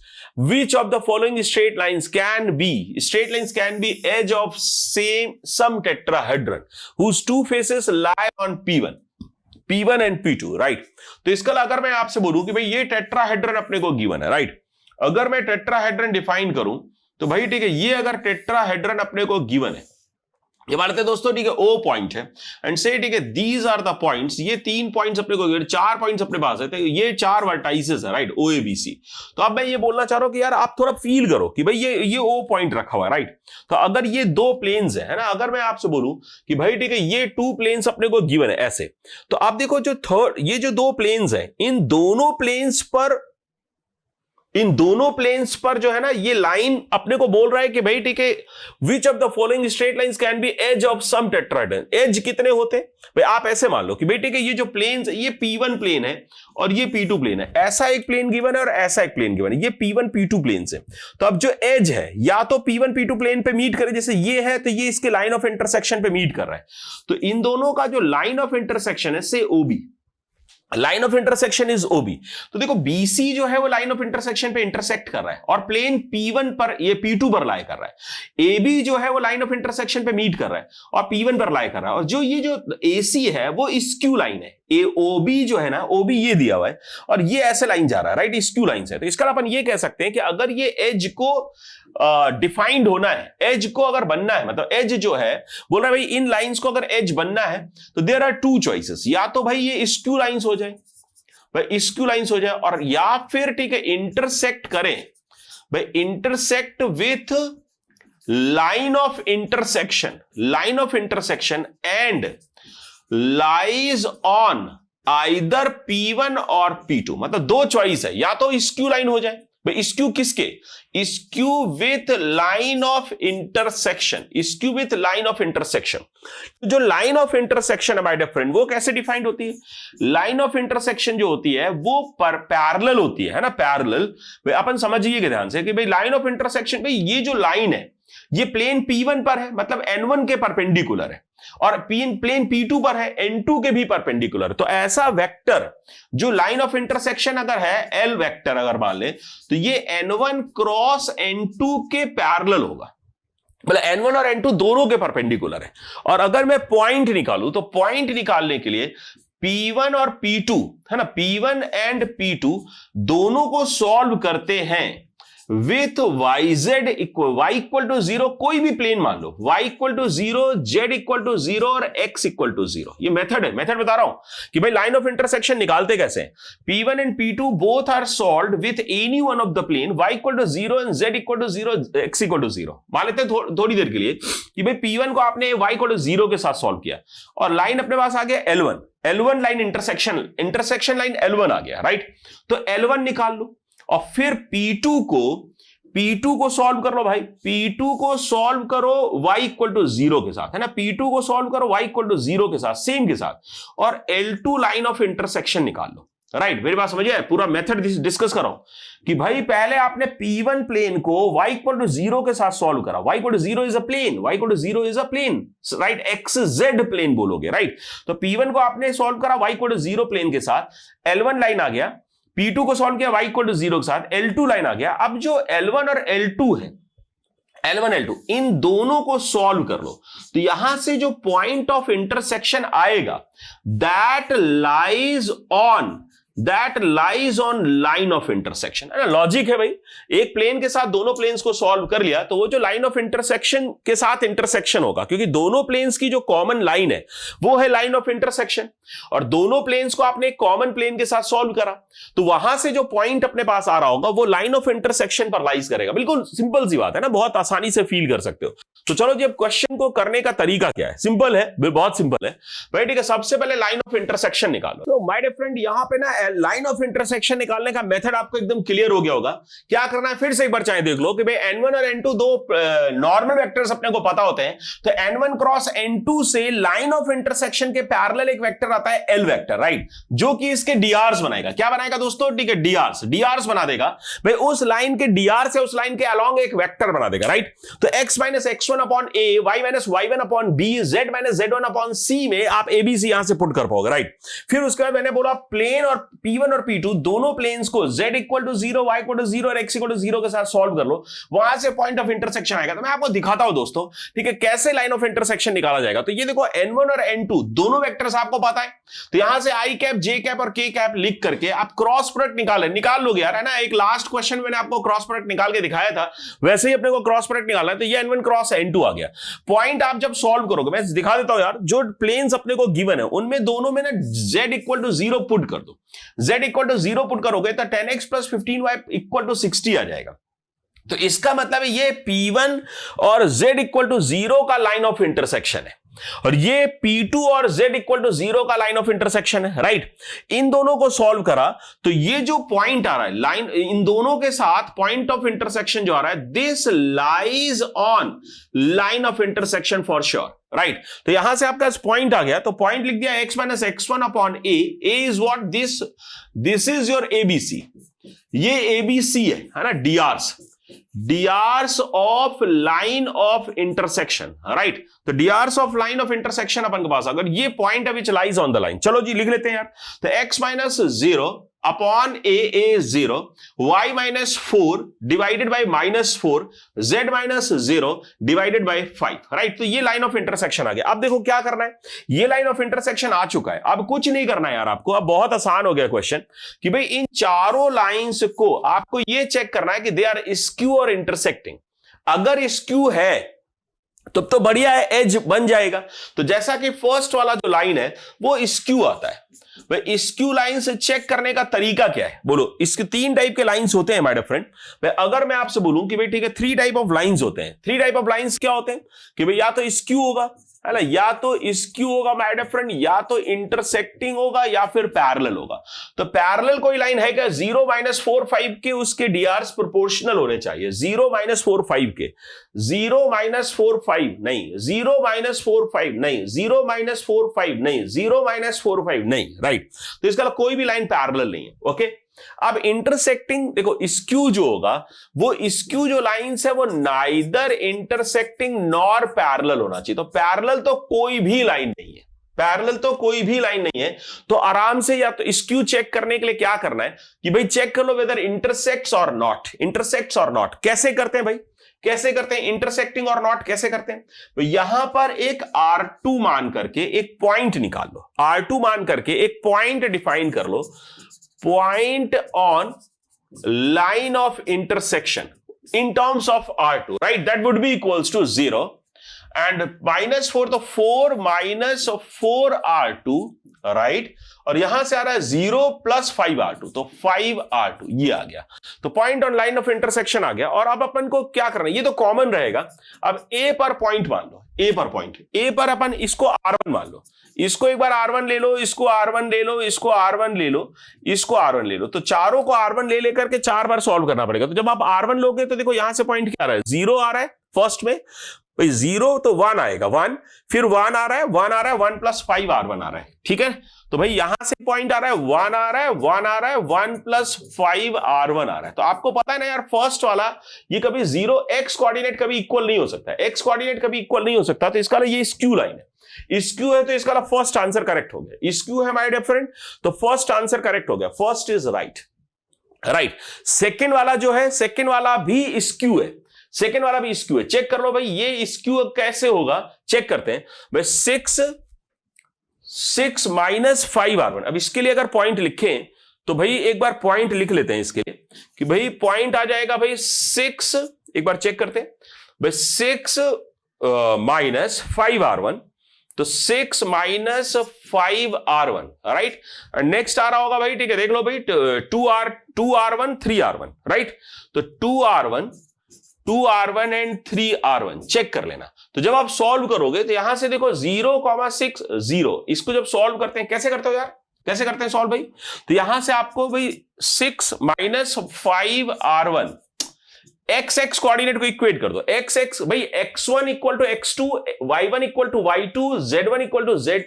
which of the following straight lines can be edge of some tetrahedron whose two faces lie on p1 and p2, right. तो इसका अगर मैं आपसे बोलूं कि भाई ये टेट्राहेड्रन अपने को गिवन है, राइट, अगर मैं टेट्राहेड्रन डिफाइन करूं तो भाई ठीक है, ये अगर टेट्राहेड्रन अपने को गिवन है, ये मानते हैं दोस्तों, ठीक है, ओ पॉइंट है एंड से, ठीक है, दीज आर द पॉइंट्स, ये 3 पॉइंट्स अपने को, 4 पॉइंट्स अपने पास है, तो ये 4 वर्टाइसेस है, right, O A B C. तो अब मैं ये बोलना चाह रहा हूं कि यार आप थोड़ा फील करो कि भाई ये ओ पॉइंट रखा हुआ है, राइट। तो अगर ये 2 प्लेन्स है ना, अगर मैं आपसे बोलूं कि भाई ठीक है ये 2 प्लेन्स अपने को गिवन है ऐसे, तो आप देखो जो ये जो 2 प्लेन्स है, इन दोनों प्लेन्स पर जो है ना, ये लाइन अपने को बोल रहा है कि भाई ठीक है, which of the following straight lines can be edge of some tetrahedron. Edge कितने होते हैं भाई, आप ऐसे मान लो कि भाई ठीक है, ये जो प्लेन्स है, ये p1 प्लेन है और ये p2 प्लेन है, ऐसा एक प्लेन गिवन है और ऐसा एक प्लेन गिवन है, ये p1 p2 प्लेन है। तो अब जो एज है, या तो p1 p2 प्लेन पे मीट करे, जैसे ये है तो ये इसके लाइन ऑफ इंटरसेक्शन पे मीट कर रहा है, तो इन दोनों का जो लाइन ऑफ इंटरसेक्शन है, से OB, line of intersection is OB। तो देखो BC जो है वो लाइन ऑफ इंटरसेक्शन पे इंटरसेक्ट कर रहा है और प्लेन P1 पर, ये P2 पर लाई कर रहा है। AB जो है वो लाइन ऑफ इंटरसेक्शन पे मीट कर रहा है और P1 पर लाई कर रहा है, और जो ये जो AC है वो स्क्यू लाइन है। OB जो है ना, OB ये दिया हुआ है और ये ऐसे लाइन जा रहा है, राइट, स्क्यू लाइन से। तो इसका अपन ये कह सकते हैं कि अगर ये एज को डिफाइंड होना है, एज को अगर बनना है, मतलब एज जो है, बोल रहा है भाई इन लाइंस को अगर एज बनना है तो देयर आर 2 चॉइसेस, या तो भाई ये स्क्यू लाइंस हो जाए, भाई स्क्यू लाइंस हो जाए, और या फिर ठीक है इंटरसेक्ट करें भाई, intersect with line of intersection and lies on either P1 और P2। मतलब 2 चॉइस है, या तो स्क्यू लाइन हो जाए भाई, स्क्यू किसके, skew with line of intersection, skew with line of intersection. जो लाइन ऑफ इंटरसेक्शन है माय डियर फ्रेंड, वो कैसे डिफाइंड होती है, लाइन ऑफ इंटरसेक्शन जो होती है वो पैरेलल होती है ना, पैरेलल। अपन समझिएगा ध्यान से कि भाई लाइन ऑफ इंटरसेक्शन, भाई ये जो लाइन है ये प्लेन P1 पर है, मतलब N1 के परपेंडिकुलर है, और प्लेन P2 पर है, N2 के भी परपेंडिकुलर। तो ऐसा वेक्टर जो लाइन ऑफ इंटरसेक्शन अगर है, L वेक्टर अगर मान ले, तो ये N1 क्रॉस N2 के पैरेलल होगा, मतलब N1 और N2 दोनों के परपेंडिकुलर है। और अगर मैं पॉइंट निकालूं तो पॉइंट निकालने के लिए P1 और P2 है ना, P1 एंड P2 दोनों को सॉल्व करते हैं with YZ y equal to 0, कोई भी प्लेन मान लो, y equal to 0, z equal to 0 और x इक्वल टू 0। ये मेथड है, मेथड बता रहा हूं कि भाई लाइन ऑफ इंटरसेक्शन निकालते कैसे हैं। P1 and P2 both are solved with any one of the plane y equal to 0 and z equal to 0, x equal to 0। मान लेते हैं थोड़ी देर के लिए कि भाई P1 को आपने y इक्वल टू 0 के साथ सॉल्व किया और लाइन अपने पास आ गया L1 line intersection line L1 आ गया, राइट। तो L1 निकाल लो और फिर P2 को सॉल्व कर लो भाई, P2 को सॉल्व करो y इक्वल टू 0 के साथ, है ना, P2 को सॉल्व करो y इक्वल टू 0 के साथ, सेम के साथ, और L2 लाइन ऑफ इंटरसेक्शन निकाल लो, राइट। मेरी बात समझिए, पूरा मेथड डिस्कस कर रहा हूं कि भाई पहले आपने P1 प्लेन को y इक्वल टू 0 के साथ सॉल्व करा, y equal to 0 is a plane, y equal to 0 is a plane, right, XZ plane बोलोगे, राइट। तो P1 को आपने सॉल्व करा y इक्वल टू 0 प्लेन के साथ, L1 लाइन आ गया, P2 को सॉल्व किया y इक्वल टू 0 के साथ, L2 लाइन आ गया। अब जो L1 और L2 है, L1 L2 इन दोनों को सॉल्व कर लो, तो यहां से जो पॉइंट ऑफ इंटरसेक्शन आएगा that lies on line of intersection, है ना। लॉजिक है भाई, एक प्लेन के साथ दोनों प्लेन्स को सॉल्व कर लिया तो वो जो लाइन ऑफ इंटरसेक्शन के साथ इंटरसेक्शन होगा, क्योंकि दोनों प्लेन्स की जो कॉमन लाइन है वो है लाइन ऑफ इंटरसेक्शन, और दोनों प्लेन्स को आपने एक कॉमन प्लेन के साथ सॉल्व करा तो वहां से जो पॉइंट अपने पास आ रहा होगा वो लाइन ऑफ इंटरसेक्शन पर लाइज करेगा। बिल्कुल सिंपल सी बात है ना, बहुत आसानी से फील कर सकते हो। तो चलो जी, अब क्वेश्चन को करने का तरीका क्या है, सिंपल है, बहुत सिंपल है भाई, ठीक है। सबसे पहले लाइन ऑफ इंटरसेक्शन निकालो। तो माय डियर फ्रेंड, यहां पे ना लाइन ऑफ इंटरसेक्शन निकालने का मेथड आपको एकदम क्लियर हो गया होगा। क्या करना है, फिर से एक बार चाहे देख लो कि भाई N1 और N2 दो नॉर्मल वेक्टर्स अपने को पता होते हैं, तो N1 क्रॉस N2 से लाइन ऑफ इंटरसेक्शन के पैरेलल एक वेक्टर आता है L वेक्टर, राइट, जो कि इसके डीआरस बनाएगा। क्या बनाएगा दोस्तों, ठीक है, डीआरस बना देगा भाई, उस लाइन के डीआर से उस लाइन के अलोंग एक वेक्टर बना देगा, राइट। तो x minus x1 x1 upon a, y minus y1 upon b, z minus z1 upon c में आप abc यहां से पुट कर पाओगे, राइट। फिर उसके बाद मैंने बोला प्लेन और p1 और p2 दोनों प्लेन्स को z equal to 0, y equal to 0 और x इक्वल टू 0 के साथ सॉल्व कर लो, वहां से पॉइंट ऑफ इंटरसेक्शन आएगा। तो मैं आपको दिखाता हूं दोस्तों, ठीक है, कैसे लाइन ऑफ इंटरसेक्शन निकाला जाएगा। तो ये देखो n1 और n2 दोनों वेक्टर्स आपको पता है, तो यहां से i कैप, j कैप और k कैप लिख करके आप क्रॉस प्रोडक्ट निकाल लोगे यार, है ना। एक लास्ट क्वेश्चन मैंने आपको क्रॉस प्रोडक्ट निकाल के दिखाया था, वैसे ही अपने को क्रॉस प्रोडक्ट निकालना है। तो ये n1 क्रॉस n2 आ गया। पॉइंट आप जब सॉल्व करोगे, मैं दिखा देता हूं यार, जो प्लेन्स अपने को गिवन है उनमें दोनों में ना z इक्वल टू 0 पुट कर दो। z इक्वल टू 0 पुट करोगे तो 10x plus 15y equal to 60 आ जाएगा। तो इसका मतलब है ये P1 और z इक्वल टू 0 का लाइन ऑफ इंटरसेक्शन है, और ये P2 और z इक्वल टू 0 का लाइन ऑफ इंटरसेक्शन है, राइट। इन दोनों को सॉल्व करा तो ये जो पॉइंट आ रहा है लाइन, इन दोनों के साथ पॉइंट ऑफ इंटरसेक्शन जो आ रहा है, this lies on line of intersection for sure, right. तो यहां से आपका पॉइंट आ गया, तो पॉइंट लिख दिया x minus x1 upon a is what, this is your ABC। ये ABC है ना, DRs of line of intersection, right. तो DRs of line of intersection अपन के पास, अगर ये पॉइंट अभी लाइज ऑन द लाइन, चलो जी लिख लेते हैं यार। तो x minus 0 upon a 0, y minus 4 divided by minus 4, z minus 0 divided by 5, right. तो ये लाइन ऑफ इंटरसेक्शन आ गया। अब देखो क्या करना है, ये लाइन ऑफ इंटरसेक्शन आ चुका है, अब कुछ नहीं करना है यार आपको। अब बहुत आसान हो गया क्वेश्चन कि भाई इन चारों लाइंस को आपको ये चेक करना है कि दे आर स्क्यू और इंटरसेक्टिंग। अगर स्क्यू है तब तो बढ़िया है, एज बन जाएगा। तो जैसा कि फर्स्ट वाला जो लाइन है वो स्क्यू आता है, भाई स्क्यू लाइन से चेक करने का तरीका क्या है, बोलो। इसके 3 टाइप के लाइंस होते हैं माय डियर फ्रेंड। भाई अगर मैं आपसे बोलूं कि भाई ठीक है 3 टाइप ऑफ लाइंस होते हैं, 3 टाइप ऑफ लाइंस क्या होते हैं कि भाई या तो स्क्यू होगा, है ना, या तो स्क्यू होगा माय डियर फ्रेंड, या तो इंटरसेक्टिंग होगा, या फिर पैरेलल होगा। तो पैरेलल कोई लाइन है क्या, 0 माइनस 4 5 के उसके DRs प्रोपोर्शनल होने चाहिए। 0 माइनस 4 5 के, 0 माइनस 4 5 नहीं, 0 माइनस 4 5 नहीं, 0 माइनस 4 5 नहीं, 0 माइनस 4 5 नहीं, राइट। तो इसका कोई भी लाइन पैरेलल नहीं है, ओके। अब इंटरसेक्टिंग देखो, स्क्यू जो होगा, वो स्क्यू जो लाइंस है वो नाइदर इंटरसेक्टिंग नॉर पैरेलल होना चाहिए। तो पैरेलल तो कोई भी लाइन नहीं है, पैरेलल तो कोई भी लाइन नहीं है। तो आराम से या तो स्क्यू चेक करने के लिए क्या करना है कि भाई चेक कर लो वेदर इंटरसेक्ट्स और नॉट, इंटरसेक्ट्स और नॉट। कैसे करते हैं भाई, कैसे करते हैं इंटरसेक्टिंग और नॉट, कैसे करते हैं। तो यहां पर एक R2 मान करके एक पॉइंट निकाल लो, R2 मान करके एक पॉइंट डिफाइन कर लो, point on line of intersection in terms of R2, right? That would be equals to 0 and minus 4, तो 4 minus 4 R2, right? और यहां से आ रहा है 0 प्लस 5 R2, तो 5 R2 ये आ गया। तो point on line of intersection आ गया। और अब अपन को क्या करना है, ये तो कॉमन रहेगा। अब A पर पॉइंट मान लो, A पर पॉइंट, A पर अपन इसको R1 मान लो, इसको एक बार R1 ले लो, इसको R1 ले लो, इसको R1 ले लो, इसको R1 ले लो। तो चारों को R1 ले लेकर के 4 बार सॉल्व करना पड़ेगा। तो जब आप R1 लोगे तो देखो यहां से पॉइंट क्या आ रहा है, 0 आ रहा है फर्स्ट में, भाई 0 तो 1 आएगा, 1, फिर 1 आ रहा है, 1 आ रहा है, 1 प्लस 5 R1 आ रहा है, ठीक है। तो भाई यहां से पॉइंट आ रहा है, 1 आ रहा है, 1 आ रहा है, 1 प्लस 5 R1 आ रहा है। तो आपको पता है ना यार, फर्स्ट वाला ये कभी 0 x कोऑर्डिनेट कभी इक्वल नहीं हो सकता, x कोऑर्डिनेट कभी इक्वल नहीं हो सकता। तो इसका ये स्क्यू लाइन है, स्क्यू है, तो इसका फर्स्ट आंसर करेक्ट हो गया। स्क्यू है माय डियर फ्रेंड, तो फर्स्ट आंसर करेक्ट हो गया, first is right, right. Second वाला जो है, सेकंड वाला भी स्क्यू है, सेकंड वाला भी स्क्यू है। चेक कर लो भाई ये स्क्यू कैसे होगा, चेक करते हैं भाई। 6 माइनस 5 R1, अब इसके लिए अगर पॉइंट लिखें तो भाई एक बार पॉइंट लिख लेते हैं इसके लिए कि भाई पॉइंट आ जाएगा भाई 6, एक बार चेक करते हैं भाई, 6 माइनस 5 R1, तो 6 माइनस 5 R1, राइट। नेक्स्ट आ रहा होगा भाई, ठीक है, देख लो भाई 2R1 3R1, राइट। तो 2R1 एंड 3R1 चेक कर लेना। तो जब आप सॉल्व करोगे तो यहां से देखो 0,6 0, इसको जब सॉल्व करते हैं, कैसे करते हो यार, कैसे करते हैं सॉल्व भाई। तो यहां से आपको भाई 6 माइनस 5 R1, x कोऑर्डिनेट को इक्वेट कर दो, x भाई x1 equal to x2, y1 equal to y2, z1 equal to z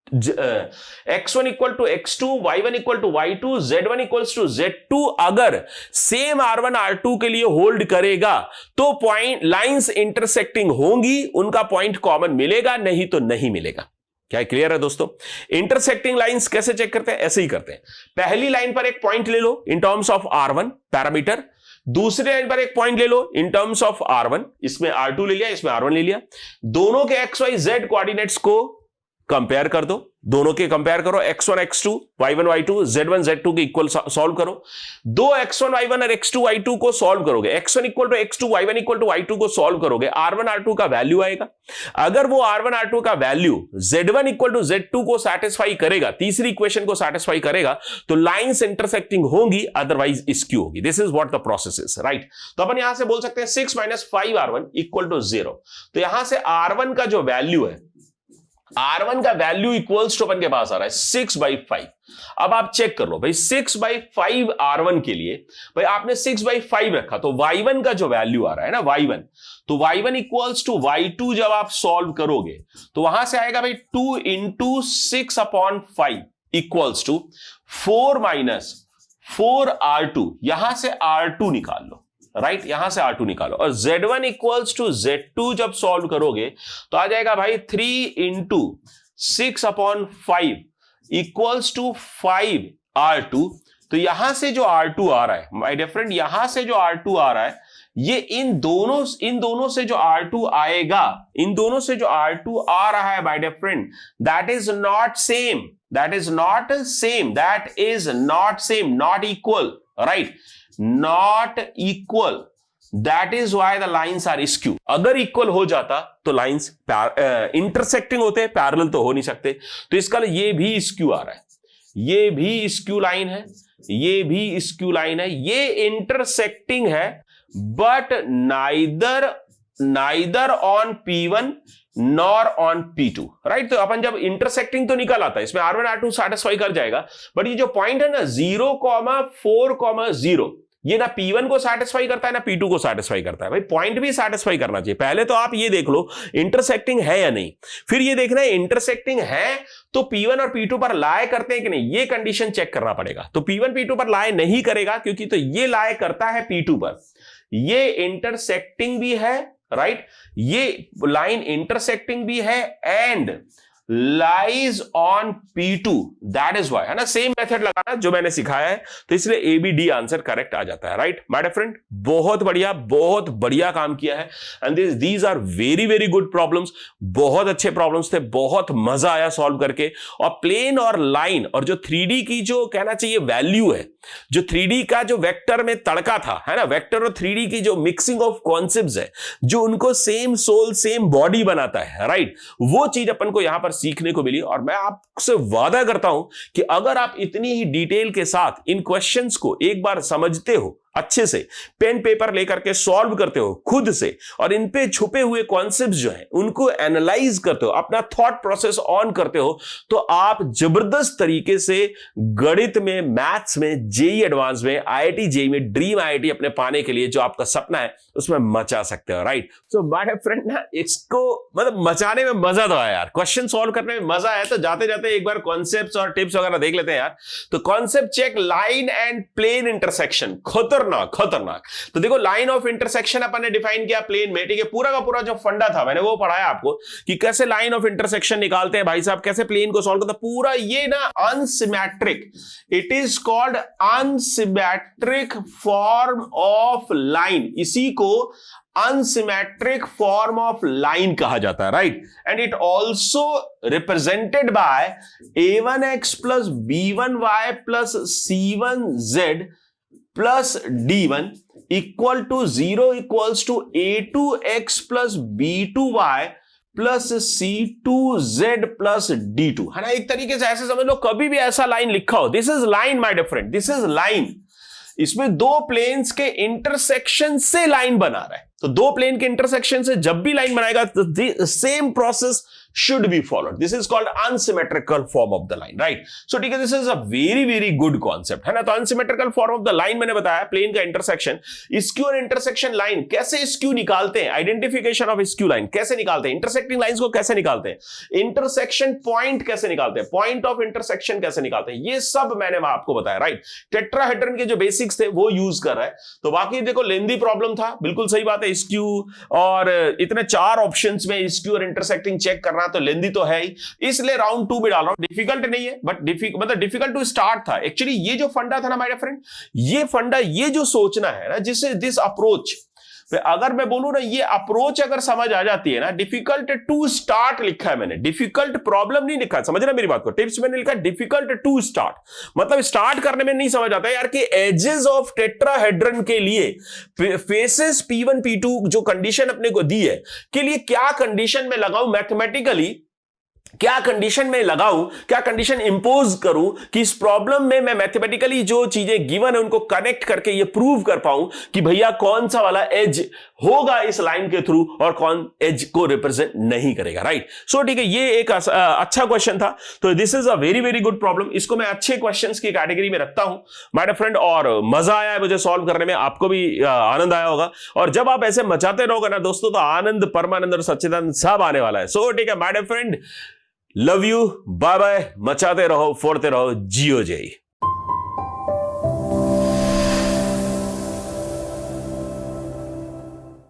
x1 equal to x2, y1 equal to y2, z1 equals to z2 अगर सेम r1 r2 के लिए hold करेगा तो point lines intersecting होंगी, उनका point common मिलेगा, नहीं तो नहीं मिलेगा। क्या क्लियर है दोस्तों? इंटरसेक्टिंग लाइंस कैसे चेक करते हैं? ऐसे ही करते हैं। पहली लाइन पर एक पॉइंट ले लो in terms of r1 parameter, दूसरी लाइन पर एक पॉइंट ले लो इन टर्म्स ऑफ r1, इसमें r2 ले लिया, इसमें r1 ले लिया, दोनों के xyz कोऑर्डिनेट्स को कंपेयर कर दो, दोनों के कंपेयर करो, x1 x2, y1 y2, z1 z2 के इक्वल सॉल्व करो। दो x1 y1 और x2 y2 को सॉल्व करोगे, x1 equal to x2, y1 equal to y2 को सॉल्व करोगे, r1 r2 का वैल्यू आएगा। अगर वो r1 r2 का value z1 equal to z2 को सेटिस्फाई करेगा, तीसरी इक्वेशन को सेटिस्फाई करेगा, तो लाइंस इंटरसेक्टिंग होंगी, अदरवाइज स्क्यू होगी। This is what the process is, right. तो अपन यहां से बोल सकते हैं 6 माइनस 5r1 इक्वल टू 0। तो यहां से r1 का जो वैल्यू है, R1 का वैल्यू इक्वल्स टू अपन के पास आ रहा है 6/5। अब आप चेक कर लो भाई, 6/5 R1 के लिए भाई आपने 6/5 रखा, तो Y1 का जो वैल्यू आ रहा है ना Y1, तो Y1 इक्वल्स टू Y2 जब आप सॉल्व करोगे तो वहां से आएगा भाई 2 into 6/5 equals to 4 minus 4R2। यहां से R2 निकाल लो, राइट, यहां से R2 निकालो, और Z1 इक्वल्स टू Z2 जब सॉल्व करोगे तो आ जाएगा भाई 3 इंटू 6/5 इक्वल्स टू 5R2। तो यहां से जो R2 आ रहा है माय डियर फ्रेंड, यहां से जो R2 आ रहा है, ये इन दोनों से जो R2 आएगा, इन दोनों से जो R2 आ रहा है my dear friend, that is not same, that is not same, that is not same, not equal, right, not equal, that is why the lines are skew. अगर इक्वल हो जाता तो लाइन्स इंटरसेक्टिंग होते, parallel तो हो नहीं सकते। तो इसका ये भी स्क्यू आ रहा है, ये भी स्क्यू लाइन है, ये भी स्क्यू लाइन है, ये इंटरसेक्टिंग है, but neither on P1 nor on P2, right. तो अपन जब इंटरसेक्टिंग तो निकल आता है, इसमें R1 R2 सेटिस्फाई कर जाएगा, बट ये जो पॉइंट है ना 0,4,0, ये ना P1 को सेटिस्फाई करता है ना P2 को सेटिस्फाई करता है। भाई पॉइंट भी सेटिस्फाई करना चाहिए। पहले तो आप ये देख लो इंटरसेक्टिंग है या नहीं, फिर ये देखना है इंटरसेक्टिंग है तो P1 और P2 पर लाए करते हैं कि नहीं, ये कंडीशन चेक करना पड़ेगा। तो P1 P2 पर लाए नहीं करेगा, क्योंकि तो ये लाए करता है P2 पर, ये इंटरसेक्टिंग भी है, राइट, ये लाइन इंटरसेक्टिंग भी है and lies on P2, that is why, है ना, सेम मेथड लगाना जो मैंने सिखाया है, तो इसलिए ABD आंसर करेक्ट आ जाता है, राइट माय डियर फ्रेंड। बहुत बढ़िया काम किया है, and these are very very good problems, बहुत अच्छे प्रॉब्लम्स थे, बहुत मजा आया सॉल्व करके। और प्लेन और लाइन और जो 3D की जो कहना चाहिए वैल्यू है, जो 3D का जो वेक्टर में तड़का था, है ना, वेक्टर और 3D की जो मिक्सिंग ऑफ कॉन्सेप्ट्स है, जो उनको सेम सोल सेम बॉडी बनाता है, राइट, वो चीज अपन को यहां पर सीखने को मिली। और मैं आपसे वादा करता हूं कि अगर आप इतनी ही डिटेल के साथ इन क्वेश्चंस को एक बार समझते हो, अच्छे से पेन पेपर लेकर के सॉल्व करते हो खुद से, और इन पे छुपे हुए कॉन्सेप्ट्स जो हैं उनको एनालाइज करते हो, अपना थॉट प्रोसेस ऑन करते हो, तो आप जबरदस्त तरीके से गणित में, मैथ्स में, जेई एडवांस में, IIT जेई में ड्रीम IIT अपने पाने के लिए जो आपका सपना है उसमें मचा सकते हो, राइट। सो माय फ्रेंड ना, इसको मतलब मचाने में मजा तो आया यार, क्वेश्चन सॉल्व करने में मजा आया, तो जाते जाते एक बार कॉन्सेप्ट्स और टिप्स वगैरह देख लेते हैं यार। तो concept check, line and plane intersection, खतरनाक। तो देखो लाइन ऑफ इंटरसेक्शन अपन ने डिफाइन किया प्लेन में, ठीक है, पूरा का पूरा जो फंडा था मैंने वो पढ़ाया आपको कि कैसे लाइन ऑफ इंटरसेक्शन निकालते हैं भाई साहब, कैसे प्लेन को सॉल्व करते हैं, पूरा ये ना unsymmetric, it is called unsymmetric form of line, इसी को अनसिमेट्रिक फॉर्म ऑफ लाइन कहा जाता है, right. And it also represented by a1x plus b1y plus c1z plus D1 equal to 0 equals to a2x plus b2y plus c2z plus D2, है ना। एक तरीके से ऐसे समझ लो, कभी भी ऐसा लाइन लिखा हो, this is line my dear friend, this is line, इसमें दो प्लेन्स के इंटरसेक्शन से लाइन बना रहा है। तो दो प्लेन के इंटरसेक्शन से जब भी लाइन बनाएगा तो same process should be followed. This is called unsymmetrical form of the line, right? So ठीक है, this is a very very good concept है ना. तो unsymmetrical form of the line मैंने बताया, प्लेन का इंटरसेक्शन. स्क्यू और इंटरसेक्शन लाइन कैसे स्क्यू निकालते हैं, आइडेंटिफिकेशन ऑफ स्क्यू लाइन कैसे निकालते हैं, इंटरसेक्टिंग लाइंस को कैसे निकालते हैं, इंटरसेक्शन पॉइंट कैसे निकालते हैं, पॉइंट ऑफ इंटरसेक्शन कैसे निकालते हैं, ये सब मैंने आपको बताया, राइट. टेट्राहेड्रन के जो बेसिक्स थे वो यूज कर रहा है. तो बाकी देखो लेंदी प्रॉब्लम था, बिल्कुल सही बात है. स्क्यू और इतने 4 ऑप्शंस में स्क्यू और इंटरसेक्टिंग चेक करना तो लेंदी तो है ही, इसलिए राउंड 2 में डाल रहा हूं. डिफिकल्ट नहीं है, बट मतलब डिफिकल्ट टू स्टार्ट था. एक्चुअली ये जो फंडा था ना माय फ्रेंड, ये फंडा, ये जो सोचना है ना, जिससे दिस अप्रोच, अगर मैं बोलूं ना, ये अप्रोच अगर समझ आ जाती है ना, डिफिकल्ट टू स्टार्ट लिखा है मैंने, डिफिकल्ट प्रॉब्लम नहीं लिखा है, समझ रहे मेरी बात को. टिप्स मैंने लिखा डिफिकल्ट टू स्टार्ट, मतलब स्टार्ट करने में नहीं समझ आता यार कि एजेस ऑफ टेट्राहेड्रन के लिए फेसेस P1 P2 जो कंडीशन अपने को दी है के लिए क्या कंडीशन में लगाऊं मैथमेटिकली, क्या कंडीशन में लगाऊं, क्या कंडीशन इंपोज करूं कि इस प्रॉब्लम में मैं मैथमेटिकली जो चीजें गिवन है उनको कनेक्ट करके ये प्रूव कर पाऊं कि भैया कौन सा वाला एज होगा इस लाइन के थ्रू और कौन एज को रिप्रेजेंट नहीं करेगा, राइट. सो ठीक है, ये एक अच्छा क्वेश्चन था. तो this is a very very good problem. इसको मैं अच्छे क्वेश्चंस की कैटेगरी में रखता हूं माय फ्रेंड, और मजा आया है मुझे सॉल्व करने में, आपको भी आनंद आया होगा. और जब आप ऐसे मचाते रहोगे ना दोस्तों, तो आनंद, परमानंद और सच्चिदानंद सब आने वाला है. सो ठीक है my friend, love you, bye bye, मचाते रहो, फोड़ते रहो, जियो जय.